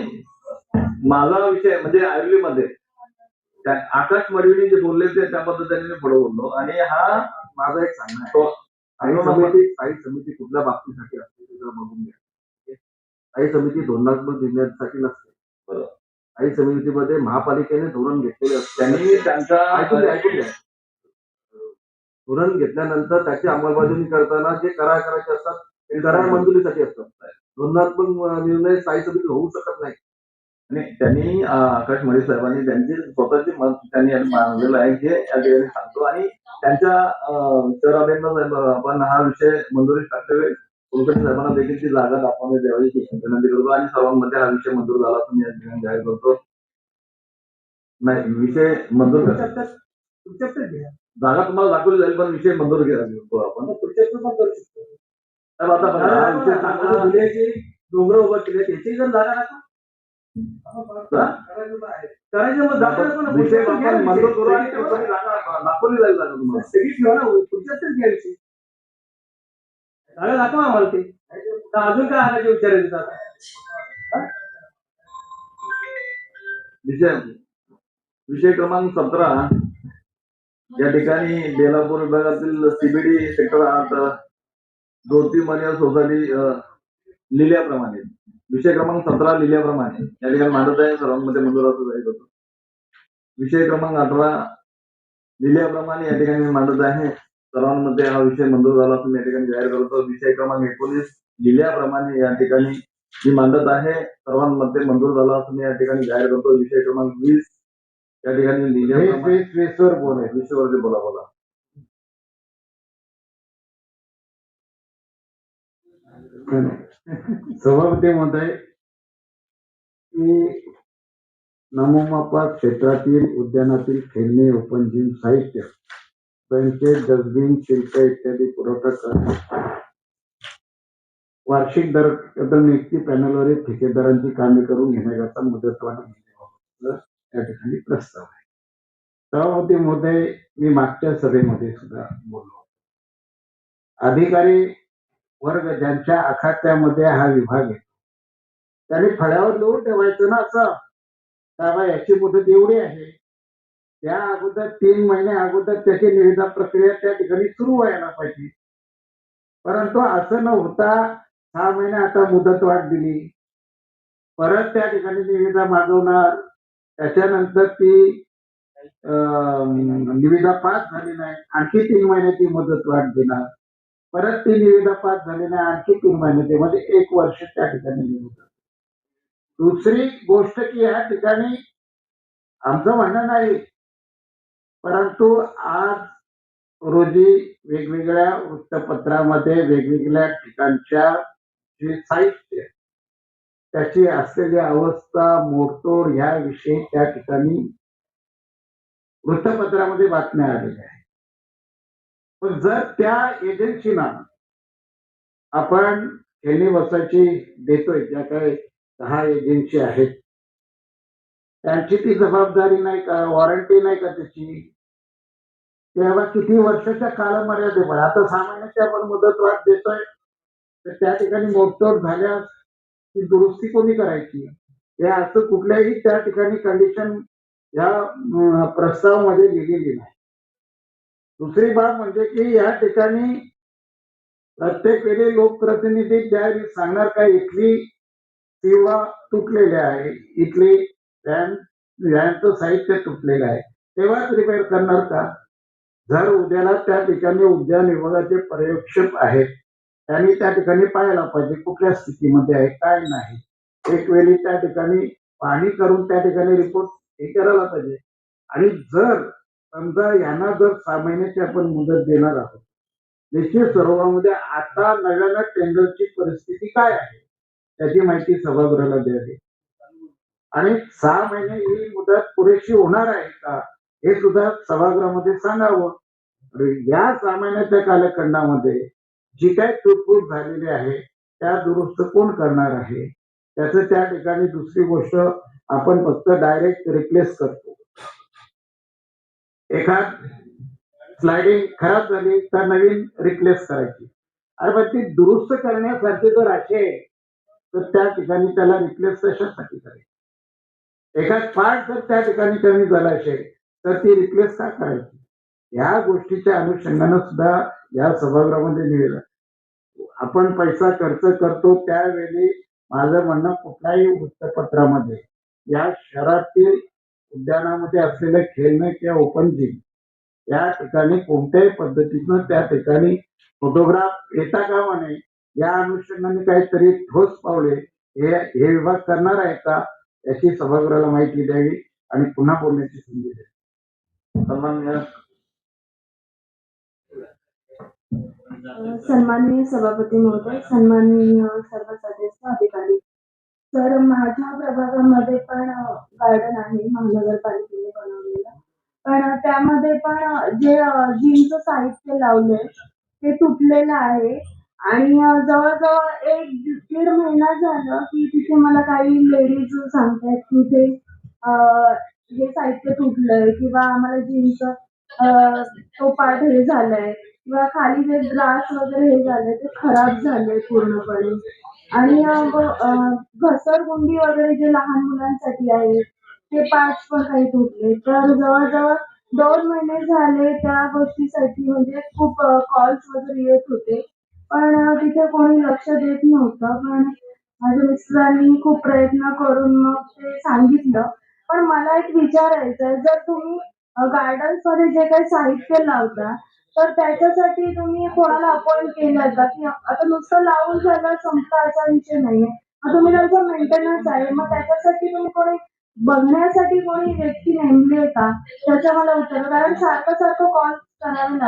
माझा विषय म्हणजे आयुर्वेदमध्ये आकाश मडवीने जे बोलले ते त्या पद्धतीने मी पुढे बोललो. आणि हा माझा एक सांगणं आहे, स्थायी समिती कुठल्या बाबतीसाठी असते ते जरा बघून घ्या. स्थायी समिती धोरणात्मक निर्णयासाठी नसते. बरोबर. स्थायी समितीमध्ये महापालिकेने धोरण घेतलेले असते. त्यांनी त्यांच्या ऐकून घ्या. धोरण घेतल्यानंतर त्याची अंमलबजावणी करताना जे करार करायचे असतात ते करार मंजुरीसाठी असतात. धोरणात्मक निर्णय स्थायी समिती होऊ शकत नाही. आणि त्यांनी आकाश मडवी साहेबांनी त्यांची स्वतःची मत त्यांनी मांडलेलं आहे हे या ठिकाणी सांगतो. आणि त्यांच्या शहर अभियंता आपण हा विषय मंजुरी टाकते कुलकर्णी साहेबांना देखील ती जागा दाखवण्यात यावी विनंती करतो. आणि सर्वांमध्ये हा विषय मंजूर झाला असं मी या ठिकाणी जाहीर करतो. नाही विषय मंजूर जागा तुम्हाला दाखवली जाईल पण विषय मंजूर घेतो आपण डोंगर उभं केले त्याची जर जागा विषय मंजूर करू आणि दाखवली जाईल जागा तुम्हाला सगळी ठेवा ना तुमच्यातच घ्यायची जागा दाखवा आम्हाला ते अजून काय आणायचे विचारायचे विषय क्रमांक 17 या ठिकाणी बेलापूर विभागातील सीबीडी सेक्टर 8 दोती मनिया सोसायटी लिहिल्याप्रमाणे विषय क्रमांक 17 लिहिल्याप्रमाणे या ठिकाणी मांडत आहे. सर्वांमध्ये मंजूर असं जाहीर होतो. विषय क्रमांक 18 लिहिल्याप्रमाणे या ठिकाणी मांडत आहे. सर्वांमध्ये हा विषय मंजूर झाला असून या ठिकाणी जाहीर करतो. विषय क्रमांक 19 लिहिल्याप्रमाणे या ठिकाणी मी मांडत आहे. सर्वांमध्ये मंजूर झाला असून या ठिकाणी जाहीर करतो. विषय क्रमांक 20 या ठिकाणी लिहिल्याप्रमाणे विश्ववरती बोला
सभापती महोदय, की नमोमापा क्षेत्रातील उद्यानातील खेळणी ओपन जिम साहित्य बेंचेस डस्टबिन शिल्प इत्यादी पुरवठा करणे वार्षिक दर नियुक्ती पॅनलवरील ठेकेदारांची कामे करून घेण्याकरता मुदतवाढ या ठिकाणी प्रस्ताव आहे. सभापती महोदय, मी मागच्या सभेमध्ये सुद्धा बोललो. अधिकारी वर्ग ज्यांच्या अखात्यामध्ये हा विभाग आहे त्याने फळ्यावर लिहून ठेवायचं ना असं बाबा याची मुदत एवढी आहे. त्या अगोदर 3 महिने अगोदर त्याची निविदा प्रक्रिया त्या ठिकाणी सुरू व्हायला पाहिजे. परंतु असं न होता 6 महिने आता मुदत वाढ दिली, परत त्या ठिकाणी निविदा मागवणार, त्याच्यानंतर ती निविदा पास झाली नाही आणखी 3 महिन्याची मुदत वाढ देणार, परत ती निविदा पास झाली नाही आणखी 3 महिने, म्हणजे 1 वर्ष त्या ठिकाणी निविदा. दुसरी गोष्ट की या ठिकाणी आमचं म्हणणं नाही, परंतु आज रोजी वेगवेगळ्या वृत्तपत्रामध्ये वेगवेगळ्या ठिकाणच्या जे साहित्य त्याची असलेली अवस्था मोडतोड ह्याविषयी त्या ठिकाणी वृत्तपत्रामध्ये बातम्या आलेल्या आहेत. पण जर त्या एजन्सीना आपण खेळणी बसायची देतोय, ज्या काही 10 एजन्सी आहेत त्यांची ती जबाबदारी नाही का, वॉरंटी नाही का त्याची, तेव्हा किती वर्षाच्या कालमर्यादेवर आता 6 महिन्याची आपण मुदत वाढ देतोय, तर त्या ठिकाणी मोडतोड झाल्यास ती दुरुस्ती कोणी करायची, हे असं कुठल्याही त्या ठिकाणी कंडिशन या प्रस्तावामध्ये लिहिलेली नाही. दुसरी बाब म्हणजे की या ठिकाणी प्रत्येक वेळी लोकप्रतिनिधी ज्यावेळी सांगणार का इथली किंवा तुटलेले आहे, इथली व्हॅनचं साहित्य तुटलेलं आहे, तेव्हाच रिपेअर करणार का? जर उद्याला त्या ठिकाणी उद्यान विभागाचे पर्यवेक्षक आहेत त्यांनी त्या ठिकाणी पाहायला पाहिजे कुठल्या स्थितीमध्ये आहे काय नाही. एक वेळी त्या ठिकाणी पाहणी करून त्या ठिकाणी रिपोर्ट हे करायला पाहिजे. आणि जर समजा यांना जर 6 महिन्याची आपण मुदत देणार आहोत, निश्चित स्वरूपामध्ये आता नव्यानं टेंडरची परिस्थिती काय आहे त्याची माहिती सभागृहाला द्यावी आणि 6 महिने ही मुदत पुरेशी होणार आहे का हे सुद्धा सभागृहामध्ये सांगावं. या सामान्याच्या कालखंडामध्ये जी काही तुटफूट झालेली आहे त्या दुरुस्त कोण करणार आहे? त्याचं त्या ठिकाणी दुसरी गोष्ट आपण फक्त डायरेक्ट रिप्लेस करतो. एखाद स्लायडिंग खराब झाली तर नवीन रिप्लेस करायची. अरे पण ती दुरुस्त करण्यासाठी जर असेल तर त्या ठिकाणी त्याला रिप्लेस कशासाठी करायची? एखाद पार्ट जर त्या ठिकाणी कमी झाला असेल तर ती रिप्लेस का करायची? या गोष्टीच्या अनुषंगानं सुद्धा या सभागृहामध्ये निवेदन आपण पैसा खर्च करतो त्यावेळी माझं म्हणणं कुठल्याही वृत्तपत्रामध्ये या शहरातील उद्यानामध्ये असलेलं खेळणं किंवा ओपन जिम या ठिकाणी कोणत्याही पद्धतीनं त्या ठिकाणी फोटोग्राफ येता कामा नये. या अनुषंगाने काहीतरी ठोस पावले हे विभाग करणार आहे का याची सभागृहाला माहिती द्यावी आणि पुन्हा बोलण्याची संधी द्यावी.
सन्माननीय
सन्माननीय सभापती महोदय, सन्माननीय सर्व सदस्य अधिकारी. तर माझ्या प्रभागामध्ये पण गार्डन आहे महानगरपालिकेने बनवलेलं. पण त्यामध्ये पण जे जिमचं साहित्य लावलंय ते तुटलेलं आहे आणि जवळजवळ 1-1.5 महिना झालं की तिथे मला काही लेडीज सांगतायत की ते हे साहित्य तुटलंय किंवा आम्हाला जिमचं तो पार्ट हे झालाय किंवा खाली जे ग्लास वगैरे हे झालंय ते खराब झालंय पूर्णपणे. आणि घसरगुंडी वगैरे जे लहान मुलांसाठी आहे ते पार्ट्स पण काही तुटले. तर जवळजवळ 2 महिने झाले त्या गोष्टीसाठी म्हणजे खूप कॉल्स वगैरे येत होते. पण तिथे कोणी लक्ष देत नव्हतं. पण माझ्या मिस्टरांनी खूप प्रयत्न करून मग ते सांगितलं. पण मला एक विचारायचंय, जर तुम्ही गार्डन्समध्ये जे काही साहित्य लावता तर त्याच्यासाठी तुम्ही कोणाला अपॉइंट केलं का? की आता नुसतं लावून झालं संपलं असा विषय नाहीये. मग तुम्ही त्यांचा मेंटेनन्स आहे. मग त्याच्यासाठी तुम्ही कोणी बघण्यासाठी कोणी व्यक्ती नेमली आहे का? त्याचं मला उत्तर. कारण सारखं कॉल्स करावे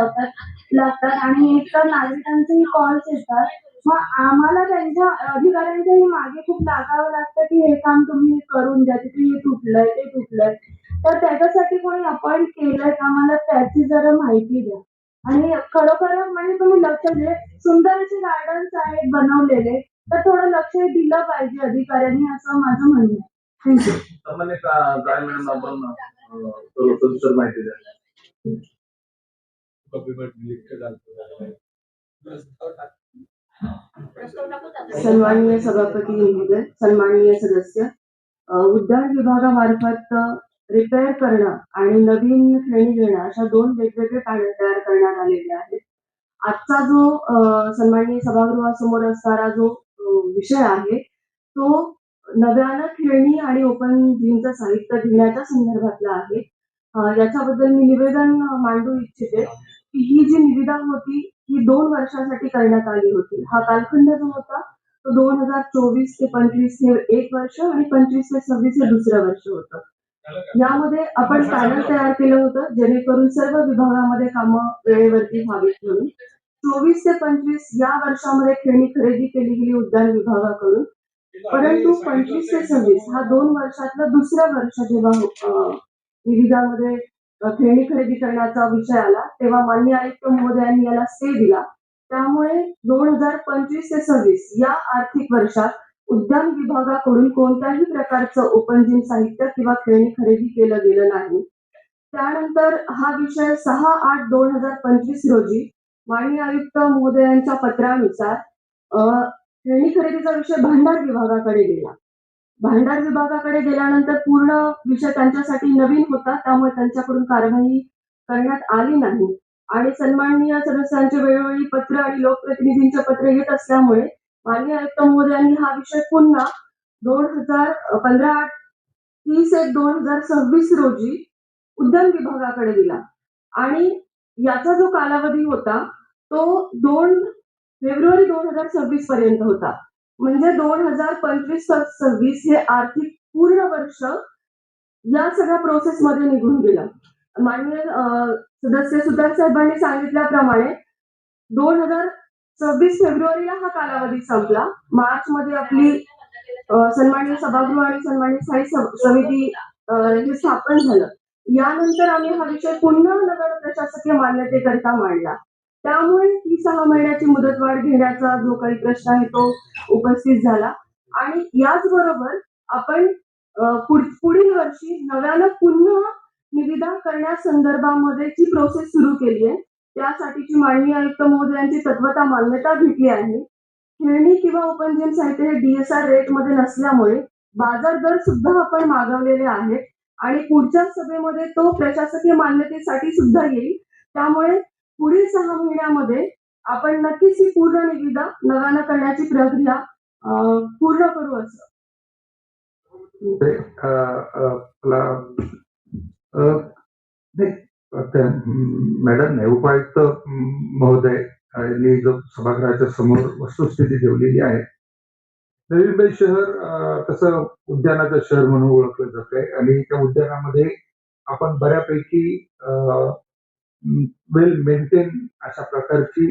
लागतात आणि एकतर नागरिकांचेही कॉल्स येतात. मग आम्हाला त्यांच्या अधिकाऱ्यांच्याही मागे खूप लागावं लागतं की हे काम तुम्ही करून द्या. तिथे हे तुटलंय, ते तुटलंय. तर त्याच्यासाठी कोणी अपॉइंट केलंय का? मला त्याची जरा माहिती द्या. आणि खरोखर म्हणजे तुम्ही लक्ष द्या. सुंदर असे गार्डन्स आहेत बनवलेले, तर थोडं लक्ष दिलं पाहिजे अधिकाऱ्यांनी असं माझं म्हणणं आहे. थँक्यू.
सामान्य काय मॅडम आपण सविस्तर माहिती द्या.
सन्माननीय सभापती महोदय, सन्माननीय सदस्य, उद्यान विभागामार्फत रिपेअर करणं आणि नवीन खेळणी घेणं अशा 2 वेगवेगळे पॅनल तयार करण्यात आलेले आहेत. आजचा जो सन्माननीय सभागृहासमोर असणारा जो विषय आहे तो नव्यानं खेळणी आणि ओपन जिमचं साहित्य घेण्याच्या संदर्भातला आहे. याच्याबद्दल मी निवेदन मांडू इच्छिते की ही जी निविदा होती ही 2 वर्षासाठी करण्यात आली होती. हा कालखंड जो होता तो 2024 ते 25 हे 1 वर्ष आणि 25 ते 26 हे दुसरं वर्ष होतं. यामध्ये आपण पॅनल तयार केलं होतं जेणेकरून सर्व विभागामध्ये कामं वेळेवरती व्हावीत म्हणून. 24 ते 25 या वर्षामध्ये खेळणी खरेदी केली गेली उद्यान विभागाकडून. परंतु 25 ते 26 हा 2 वर्षातलं दुसरं वर्ष जेव्हा निविदामध्ये खेळणी खरेदी करण्याचा विषय आला तेव्हा माननीय आयुक्त महोदयांनी याला स्टे दिला. त्यामुळे 2025 ते 26 या आर्थिक वर्षात उद्यान विभागाकडून कोणत्याही प्रकारचं ओपन जिम साहित्य किंवा खेळणी खरेदी केलं गेलं नाही. त्यानंतर हा विषय 6/8/2025 रोजी माननीय आयुक्त महोदयांच्या पत्रानुसार खेळणी खरेदीचा विषय भांडार विभागाकडे गेला. भांडार विभागाकडे गेल्यानंतर पूर्ण विषय त्यांच्यासाठी नवीन होता. त्यामुळे त्यांच्याकडून कारवाई करण्यात आली नाही आणि सन्माननीय सदस्यांचे वेळोवेळी पत्र आणि लोकप्रतिनिधींचे पत्र येत असल्यामुळे माननीय आयुक्त महोदयांनी हा विषय पुन्हा 30/1/2026 रोजी उद्यान विभागाकडे दिला आणि याचा जो कालावधी होता तो 2 फेब्रुवारी 2026 पर्यंत होता. म्हणजे 2025-26 हे आर्थिक पूर्ण वर्ष या सगळ्या प्रोसेसमध्ये निघून गेलं. माननीय सदस्य सुतार साहेबांनी सांगितल्याप्रमाणे 2026 फेब्रुवारीला हा कालावधी संपला. मार्चमध्ये आपली सन्माननीय सभागृह आणि सन्माननीय स्थायी समिती हे स्थापन झालं. यानंतर आम्ही हा विषय पुन्हा नगर प्रशासकीय मान्यतेकरिता मांडला. त्यामुळे ही 6 महिन्याची मुदतवाढ घेण्याचा जो काही प्रश्न आहे तो उपस्थित झाला आणि याचबरोबर आपण पुढील वर्षी नव्यानं पुन्हा निविदा करण्यासंदर्भामध्ये जी प्रोसेस सुरू केली आहे त्यासाठीची माननीय आयुक्त महोदयांची तत्वता मान्यता घेतली आहे. खेळणी किंवा ओपन जिम साहित्य हे DSR रेटमध्ये नसल्यामुळे बाजार दर सुद्धा आपण मागवलेले आहेत आणि पुढच्या सभेमध्ये तो प्रशासकीय मान्यतेसाठी सुद्धा येईल. त्यामुळे पुढील 6 महिन्यामध्ये आपण नक्कीच ही पूर्ण निविदा नव्यानं करण्याची प्रक्रिया पूर्ण करू असं.
मॅडम नाही उपायुक्त महोदय यांनी जो सभागृहाच्या समोर वस्तुस्थिती ठेवलेली आहे. नवी मुंबई शहर तसं उद्यानाचं शहर म्हणून ओळखलं जात आहे आणि त्या उद्यानामध्ये आपण बऱ्यापैकी वेल मेंटेन अशा प्रकारची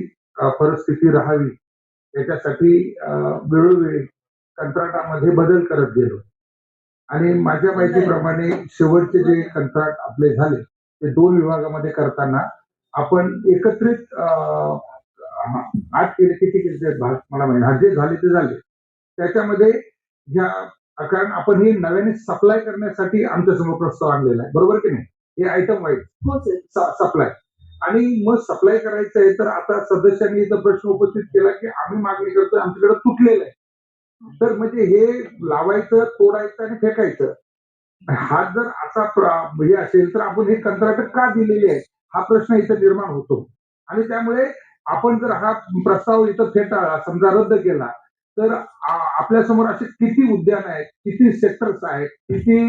परिस्थिती राहावी याच्यासाठी वेळोवेळी कंत्राटामध्ये बदल करत गेलो आणि माझ्या माहितीप्रमाणे शेवटचे जे कंत्राट आपले झाले ते 2 विभागामध्ये करताना आपण एकत्रित 8 केले किती केले भाग मला माहिती जे झाले ते झाले त्याच्यामध्ये ह्या कारण आपण हे नव्याने सप्लाय करण्यासाठी आमच्या समोर प्रस्ताव आणलेला आहे बरोबर की नाही हे आयटम वाईज सप्लाय आणि मग सप्लाय करायचं आहे तर आता सदस्यांनी इथं प्रश्न उपस्थित केला की आम्ही मागणी करतोय आमच्याकडे तुटलेलं आहे तर म्हणजे हे लावायचं तोडायचं आणि फेकायचं हा जर असा हे असेल तर आपण हे कंत्राट का दिलेले आहे हा प्रश्न इथं निर्माण होतो आणि त्यामुळे आपण जर हा प्रस्ताव इथं फेटाळला समजा रद्द केला तर आपल्या समोर असे किती उद्यान आहेत किती सेक्टर्स आहेत किती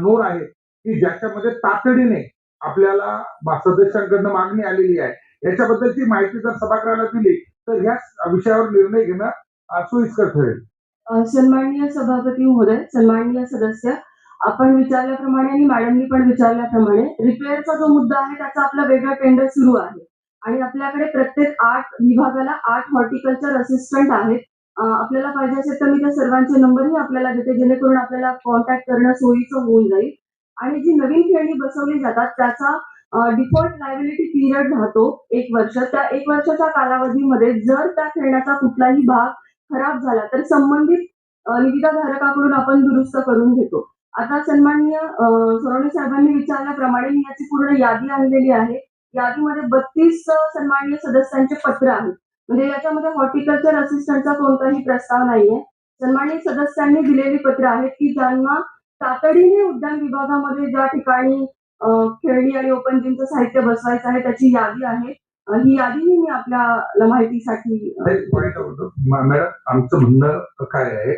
नोड आहेत की ज्याच्यामध्ये तातडीने आपल्याला सदस्यांकडनं मागणी आलेली आहे याच्याबद्दलची माहिती जर सभागृहाला दिली तर ह्या विषयावर निर्णय घेणं सोयीस्कर ठरेल.
सन्माननीय सभापती महोदय, सन्माननीय सदस्य, आपण विचारल्याप्रमाणे आणि मॅडमनी पण विचारल्याप्रमाणे रिपेअरचा जो मुद्दा आहे त्याचा आपला वेगळा टेंडर सुरू आहे आणि आपल्याकडे प्रत्येक 8 विभागाला 8 हॉर्टिकल्चर असिस्टंट आहेत. आपल्याला पाहिजे असेल तर मी त्या सर्वांचे नंबरही आपल्याला देते जेणेकरून आपल्याला कॉन्टॅक्ट करणं सोयीचं होऊन जाईल आणि जी नवीन खेळणी बसवली जातात त्याचा डिफॉल्ट लायबिलिटी पिरियड राहतो 1 वर्ष. त्या 1 वर्षाच्या कालावधीमध्ये जर त्या खेळण्याचा कुठलाही भाग खराब झाला तर संबंधित निविदाधारकाकडून आपण दुरुस्त करून घेतो. आता सन्माननीय सोनवणे साहेबांनी विचारल्याप्रमाणे मी याची पूर्ण यादी आणलेली आहे. यादीमध्ये 32 सन्माननीय सदस्यांचे पत्र आहेत म्हणजे याच्यामध्ये हॉर्टिकल्चर असिस्टंटचा कोणताही प्रस्ताव नाहीये. सन्माननीय सदस्यांनी दिलेली पत्र आहेत की ज्यांना तातडीने उद्यान विभागामध्ये ज्या ठिकाणी खेळणी आणि ओपन जिमचं साहित्य बसवायचं आहे त्याची यादी आहे. ही यादीही मी आपल्या माहितीसाठी
मॅडम आमचं म्हणणं काय आहे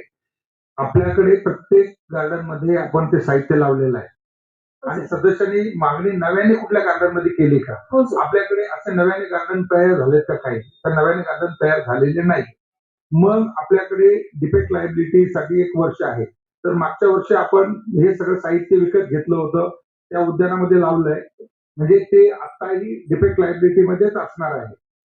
आपल्याकडे प्रत्येक गार्डन मध्ये आपण ते साहित्य लावलेलं आहे आणि सदस्यांनी मागणी नव्याने कुठल्या गार्डन मध्ये केली का आपल्याकडे असे नव्याने गार्डन तयार झाले का काही तर नव्याने गार्डन तयार झालेले नाही. मग आपल्याकडे डिफेक्ट लायबिलिटी साठी 1 वर्ष आहे तर मागच्या वर्षी आपण हे सगळं साहित्य विकत घेतलं होतं त्या उद्यानामध्ये लावलंय म्हणजे ते आताही डिफेक्ट लायबिलिटी मध्येच असणार आहे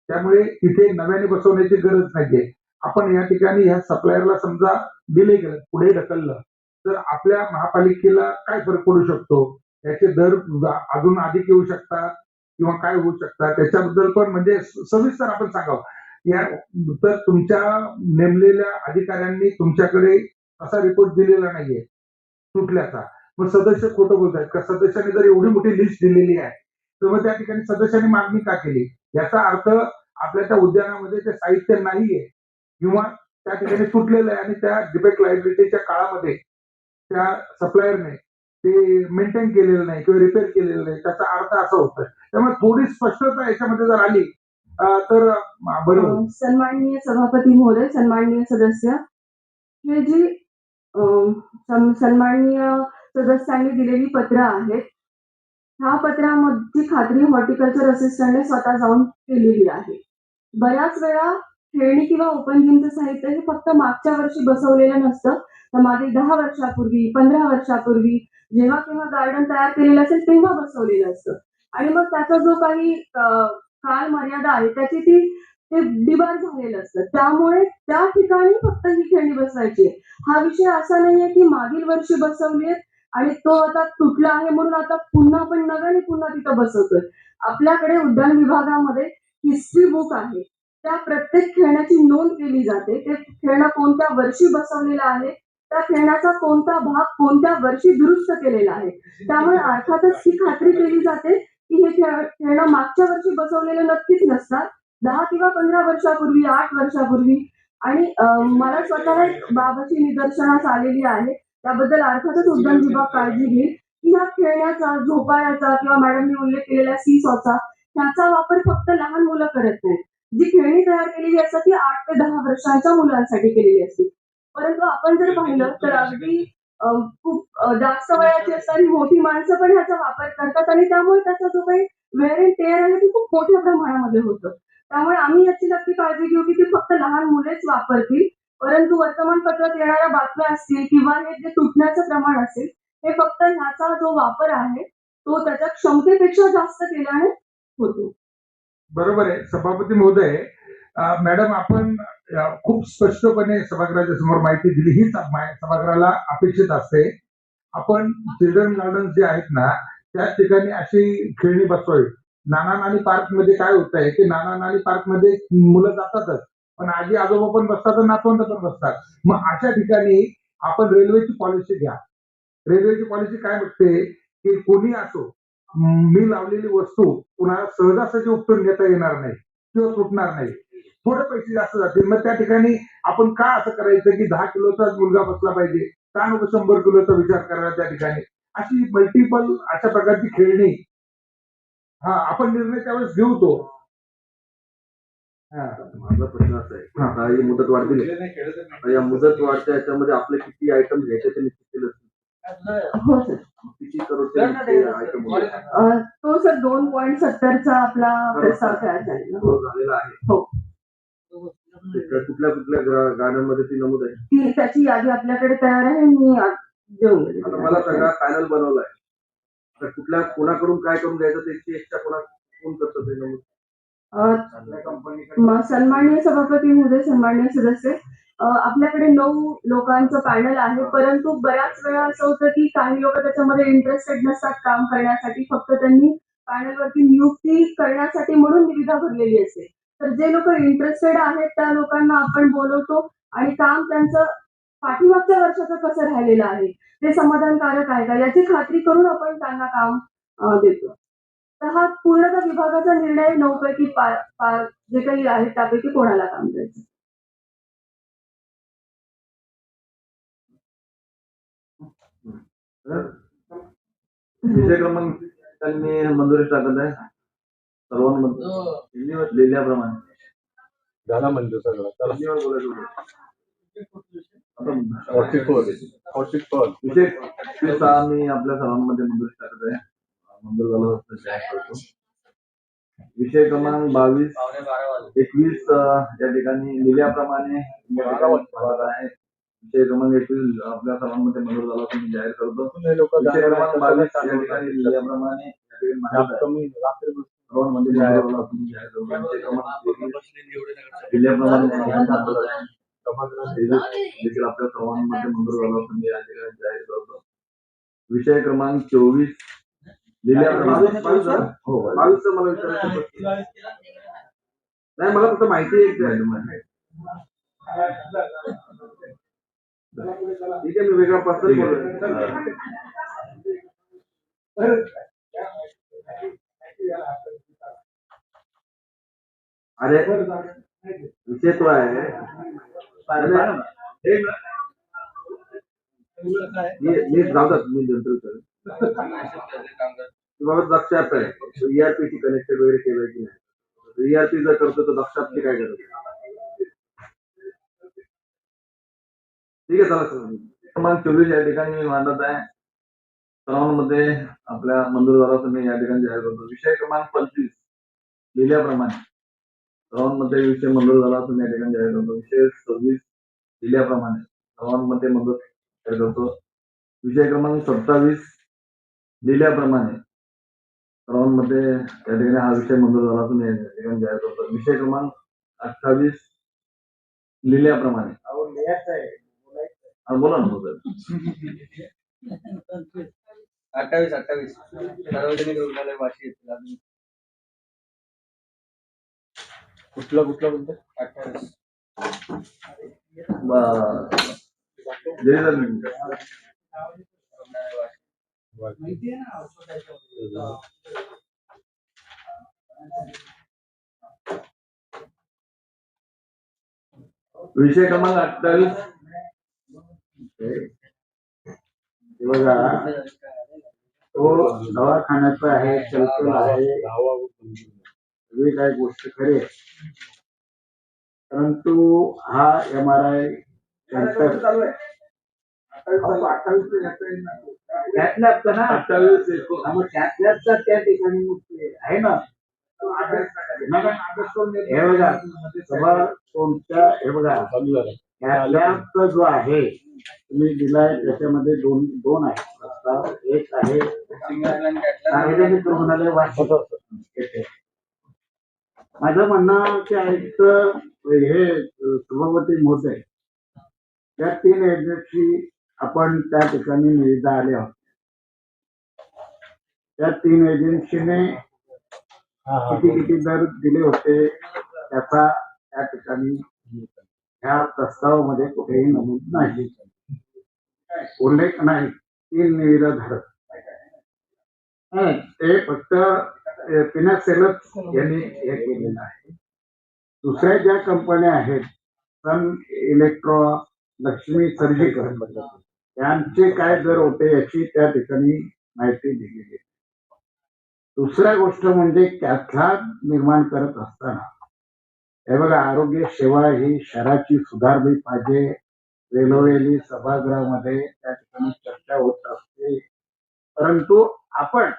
त्यामुळे तिथे नव्याने बसवण्याची गरज नाहीये. आपण या ठिकाणी ह्या सप्लायरला समजा दिले गेलं पुढे ढकललं तर आपल्या महापालिकेला काय फरक पडू शकतो याचे दर अजून अधिक येऊ शकतात किंवा काय होऊ शकतात त्याच्याबद्दल पण म्हणजे सविस्तर आपण सांगावं. या तर तुमच्या नेमलेल्या अधिकाऱ्यांनी तुमच्याकडे असा रिपोर्ट दिलेला नाहीये तुटल्याचा मग सदस्य खोटं बोलतात का सदस्यांनी जर एवढी मोठी लिस्ट दिलेली आहे तर मग त्या ठिकाणी सदस्यांनी मागणी का केली याचा अर्थ आपल्या त्या उद्यानामध्ये ते साहित्य नाहीये किंवा त्या ठिकाणी तुटलेलं आहे आणि त्या डिफेक्ट लायबिलिटीच्या काळामध्ये त्या सप्लायरने ते मेंटेन केलेलं नाही किंवा रिपेअर केलेलं नाही त्याचा अर्थ असा होतोय त्यामुळे थोडी स्पष्टता याच्यामध्ये जर आली तर बरोबर.
सन्माननीय सभापती महोदय, सन्माननीय सदस्य, हे जी सन्माननीय सदस्यांनी दिलेली पत्र आहेत ह्या पत्राची खात्री हॉर्टिकल्चर असिस्टंटने स्वतः जाऊन केलेली आहे. बऱ्याच वेळा खेळणी किंवा ओपन जिमचं साहित्य हे फक्त मागच्या वर्षी बसवलेलं नसतं तर मागे 10 वर्षापूर्वी 15 वर्षापूर्वी जेव्हा केव्हा गार्डन तयार केलेलं असेल तेव्हा बसवलेलं असतं आणि मग त्याचा जो काही काळ मर्यादा आहे त्याची ते डिबार झालेलं असतं त्यामुळे त्या ठिकाणी फक्त ही खेळणी बसवायची. हा विषय असा नाहीये की मागील वर्षी बसवली आणि तो आता तुटला आहे म्हणून आता पुन्हा आपण नव्याने पुन्हा तिथं बसवतोय. आपल्याकडे उद्यान विभागामध्ये हिस्ट्री बुक आहे. त्या प्रत्येक खेळण्याची नोंद केली जाते. ते खेळणं कोणत्या वर्षी बसवलेलं आहे, त्या खेळण्याचा कोणता भाग कोणत्या वर्षी दुरुस्त केलेला आहे. त्यामुळे अर्थातच ही खात्री केली जाते की हे खेळणं मागच्या वर्षी बसवलेलं नक्कीच नसतात. 10 किंवा 15 वर्षापूर्वी, 8 वर्षापूर्वी आणि मला स्वतःला एक बाबाची निदर्शनास आलेली आहे. त्याबद्दल अर्थातच उद्यान विभाग काळजी घेईल की ह्या खेळण्याचा, झोपाळ्याचा किंवा मॅडमनी उल्लेख केलेल्या सीसॉचा ह्याचा वापर फक्त लहान मुलं करत नाहीत. जी खेळणी तयार केलेली असतात ती 8 ते 10 वर्षांच्या मुलांसाठी केलेली असते. परंतु आपण जर पाहिलं तर अगदी खूप जास्त वयाची असणारी मोठी माणसं पण ह्याचा वापर करतात आणि त्यामुळे त्याचा जो काही वेअर अँड टेअर आहे ते खूप मोठ्या प्रमाणामध्ये होतं. त्यामुळे आम्ही याची नक्की काळजी घेऊ की ती फक्त लहान मुलेच वापरतील. परंतु वर्तमानपत्रात येणाऱ्या बातम्या असतील किंवा हे जे तुटण्याचं प्रमाण असेल, हे फक्त ह्याचा जो वापर आहे, तो त्याच्या क्षमतेपेक्षा जास्त केल्याने होतो.
बरोबर आहे सभापती महोदय. मॅडम आपण खूप स्पष्टपणे सभागृहाच्या समोर माहिती दिली. हीच सभागृहाला अपेक्षित असते. आपण चिल्ड्रन गार्डन जे आहेत ना त्या ठिकाणी अशी खेळणी बसवावी. नाना नानी पार्क मध्ये काय होत आहे की नाना नानी पार्क मध्ये मुलं जातातच, पण आजी आजोबा पण बसतात आणि नातवंड पण बसतात. मग अशा ठिकाणी आपण रेल्वेची पॉलिसी घ्या. रेल्वेची पॉलिसी काय बघते की कोणी असो मी लावलेली वस्तू कुणाला सहजासहजी उपटून घेता येणार नाही किंवा तुटणार नाही. थोडे पैसे जास्त जातील. मग त्या ठिकाणी आपण का असं करायचं की 10 किलोचा मुलगा बसला पाहिजे, का नको 100 किलोचा विचार करायला त्या ठिकाणी. अशी मल्टिपल अशा प्रकारची खेळणी आपण निर्णय त्यावेळेस घेऊ तो.
माझा प्रश्न असा आहे, आता ही मुदत वाढली. आता या मुदत वाढच्या याच्यामध्ये आपले किती आयटम घ्यायचे ते निश्चित केलं असेल.
हो सर.
किती करोडचे आयटम
तो सर 2.70चा आपला प्रस्ताव तयार झालेला
झालेला आहे.
हो.
कुठल्या कुठल्या गार्डन मध्ये ती नमूद आहे?
ती त्याची यादी आपल्याकडे तयार आहे. मी देऊन देते.
आता मला सगळा पॅनल बनवलाय. आता कुठल्या कोणाकडून काय करून द्यायचं त्याची एक्स्ट्रा कोण करतं ते नमूद?
सन्माननीय सभापती महोदय, सन्माननीय सदस्य, आपल्याकडे 9 लोकांचं पॅनल आहे. परंतु बऱ्याच वेळा असं होतं की काही लोक त्याच्यामध्ये इंटरेस्टेड नसतात काम करण्यासाठी. फक्त त्यांनी पॅनलवरती नियुक्ती करण्यासाठी म्हणून निविदा भरलेली असते. तर जे लोक इंटरेस्टेड आहेत त्या लोकांना आपण बोलवतो आणि काम त्यांचं पाठीमागच्या वर्षाचं कसं राहिलेलं आहे, ते समाधानकारक आहे का याची खात्री करून आपण त्यांना काम देतो. तर हा पूर्णतः विभागाचा निर्णय 9 पैकी जे काही आहे त्यापैकी कोणाला काम द्यायचं.
विषय क्रमांक त्यांनी मंजुरी टाकत आहे सर्वांमध्ये लिहिल्याप्रमाणे.
झाला मंजूर सगळं.
विषय 6 मी आपल्या सर्वांमध्ये मंजुरी टाकत आहे. मंजूर झालं जाहीर करतो. विषय क्रमांक 22, 21 या ठिकाणी लिहिल्याप्रमाणे आहे. विषय क्रमांक 21 आपल्या सर्वांमध्ये मंजूर झाला तुम्ही जाहीर करतो. विषय क्रमांक 22 या ठिकाणी लिहिल्याप्रमाणे सर्वांमध्ये जाहीर झाला तुम्ही जाहीर करतो. विषय क्रमांक 21 लिहिल्याप्रमाणे देखील आपल्या सर्वांमध्ये मंजूर झाला तुम्ही या ठिकाणी जाहीर करतो. विषय क्रमांक 24 लिहिल्याप्रमाणे हो 22 मला विचारायचं नाही, मला फक्त माहिती एक द्यायला. ठीक आहे, मी वेगळा पर्सन बोलतो. अरे विषय तो आहे मी जातात मी नंतर बाबा दक्षात आहे ERP कनेक्टेड वगैरे केलं की नाही. ERP जर करतो तर दक्षातची काय गरज? ठीक आहे, चला क्रमांक 24 या ठिकाणी मी मांडत आहे. सर्वांमध्ये आपल्या मंजूर झाला तुम्ही या ठिकाणी जाहीर करतो. विषय क्रमांक 25 लिहिल्याप्रमाणे सर्वांमध्ये विषय मंजूर झाला तुम्ही या ठिकाणी जाहीर करतो. विषय 26 लिहिल्याप्रमाणे सर्वांमध्ये मंजूर जाहीर करतो. विषय क्रमांक 27 लिहिल्याप्रमाणे सर्वांमध्ये या ठिकाणी हा विषय मंजूर झाला तुम्ही या ठिकाणी जाहीर करतो. विषय क्रमांक 28 लिहिल्याप्रमाणे बोला ना.
28 सार्वजनिक रुग्णालय वाशी येथील अजून कुठलं बोलतो 28
जयराज मिनिट. विषय क्रमांक 28.
हे बघा, तो दवाखान्याचा आहे, शेल्टर आहे, सगळी काही गोष्ट खरी आहे, परंतु हा MRI सेंटर त्यातल्याच ना 28 त्या ठिकाणी आहे ना. हे बघा सभा कोणत्या, हे बघा त्यातल्याचा जो आहे तुम्ही दिलाय त्याच्यामध्ये दोन आहे प्रस्ताव. एक आहे सार्वजनिक रुग्णालय वाशी येथे. माझं म्हणणं की आयुक्त हे सभापती महोदय, त्या 3 एजन्सी आपण त्या ठिकाणी निविदा आले आहोत. त्या 3 एजन्सीने किती दर दिले होते त्याचा त्या ठिकाणी ह्या प्रस्तावामध्ये कुठेही नमूद नाही, उल्लेख नाही. 3 निविदा धारक ते फक्त पिनासेलच यांनी हे केलेलं आहे. दुसऱ्या ज्या कंपन्या आहेत, सन इलेक्ट्रो, लक्ष्मी सर्जिकल, त्यांचे काय दर होते याची त्या ठिकाणी माहिती दिलेली आहे. दुसऱ्या गोष्ट म्हणजे कॅथलॅब निर्माण करत असताना हे बघा, आरोग्य सेवा ही शहराची सुधारली पाहिजे. वेळोवेळी सभागृहामध्ये त्या ठिकाणी चर्चा होत असते, परंतु आपण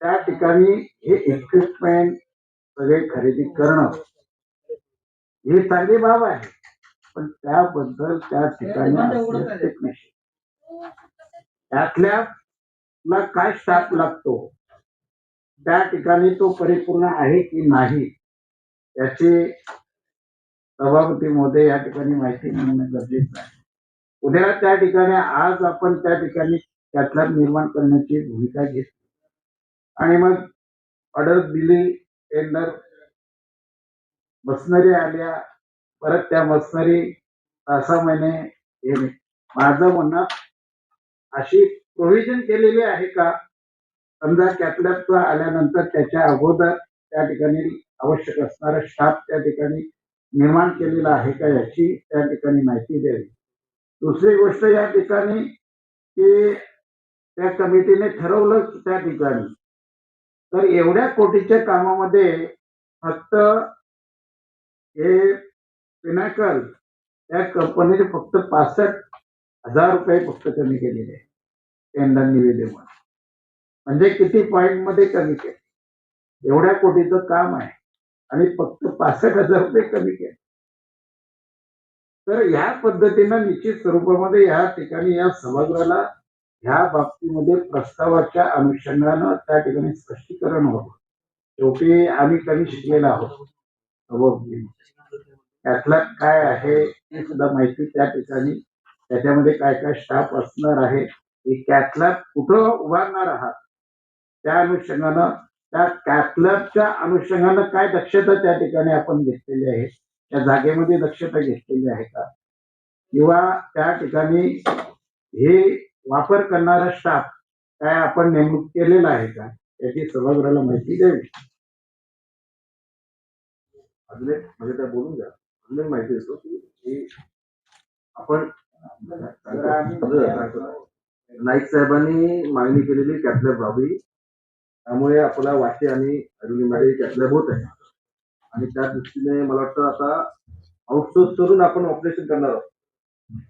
त्या ठिकाणी हे इक्विपमेंट सगळे खरेदी करणं ही चांगली बाब आहे, पण त्याबद्दल त्या ठिकाणी टेक्निशियन त्यातल्या काय स्टाफ लागतो त्या ठिकाणी तो परिपूर्ण आहे की नाही याची सभापती महोदय या ठिकाणी माहिती मिळणं गरजेचं आहे. उद्या त्या ठिकाणी आज आपण त्या ठिकाणी त्यातला निर्माण करण्याची भूमिका घेतली आणि मग ऑर्डर दिली, टेंडर, मशिनरी आल्या, परत त्या मशिनरी 6 महिने येणे. माझं म्हणणं अशी प्रोव्हिजन केलेली आहे का, समजा कॅथलॅबचा आल्यानंतर त्याच्या अगोदर त्या ठिकाणी आवश्यक असणारा स्टाफ त्या ठिकाणी निर्माण केलेला आहे का याची त्या ठिकाणी माहिती द्यावी. दुसरी गोष्ट या ठिकाणी की त्या कमिटीने ठरवलं की त्या ठिकाणी तर एवढ्या कोटीच्या कामामध्ये फक्त हे पिनाकल त्या कंपनीने फक्त 65,000 रुपये फक्त कमी केलेले आहे टेंडर निविदेमध्ये. म्हणजे किती पॉइंट मध्ये कमी केले, एवढ्या कोटीचं काम आहे आणि फक्त 65,000 रुपये कमी केले. तर ह्या पद्धतीनं निश्चित स्वरूपामध्ये या ठिकाणी या सभागृहाला ह्या बाबतीमध्ये प्रस्तावाच्या अनुषंगानं त्या ठिकाणी स्पष्टीकरण व्हावं. शेवटी आम्ही कमी शिकलेला आहोत, त्यातला काय आहे ही सुद्धा माहिती त्या ठिकाणी, त्याच्यामध्ये काय काय स्टाफ असणार आहे, ही कॅथलॅब कुठं उभारणार आहात त्या अनुषंगानं, त्या कॅथलॅबच्या अनुषंगानं काय दक्षता त्या ठिकाणी आपण घेतलेली आहे, त्या जागेमध्ये दक्षता घेतलेली आहे का, किंवा त्या ठिकाणी हे वापर करणारा स्टाफ काय आपण नेमणूक केलेला आहे का याची सभागृहाला माहिती द्यावी.
अजून एक म्हणजे त्या बोलून द्या. अजून एक माहिती देतो की आपण नाईक साहेबांनी मागणी केलेली कॅथलॅब व्हावी, त्यामुळे आपल्याला वाशी आणि अरुणीमध्ये कॅथलॅब होत आहे आणि त्या दृष्टीने मला वाटतं आता आउटसोर्स करून आपण ऑपरेशन करणार आहोत,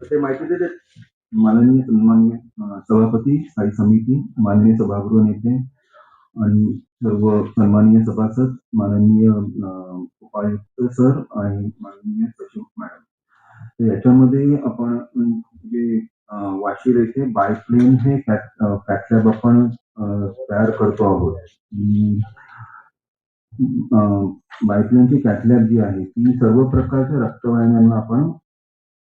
तर ते माहिती देते.
माननीय सन्माननीय सभापती, स्थायी समिती, माननीय सभागृह नेते आणि सर्व सन्माननीय सभासद, माननीय उपायुक्त सर आणि माननीय सचिव मॅडम, तर याच्यामध्ये आपण जे वाशी येथे बायप्लेन हे कॅथलॅब आपण तयार करतो आहोत. बायप्लेनची कॅथलॅब जी आहे ती सर्व प्रकारच्या रक्तवाहिन्यांना आपण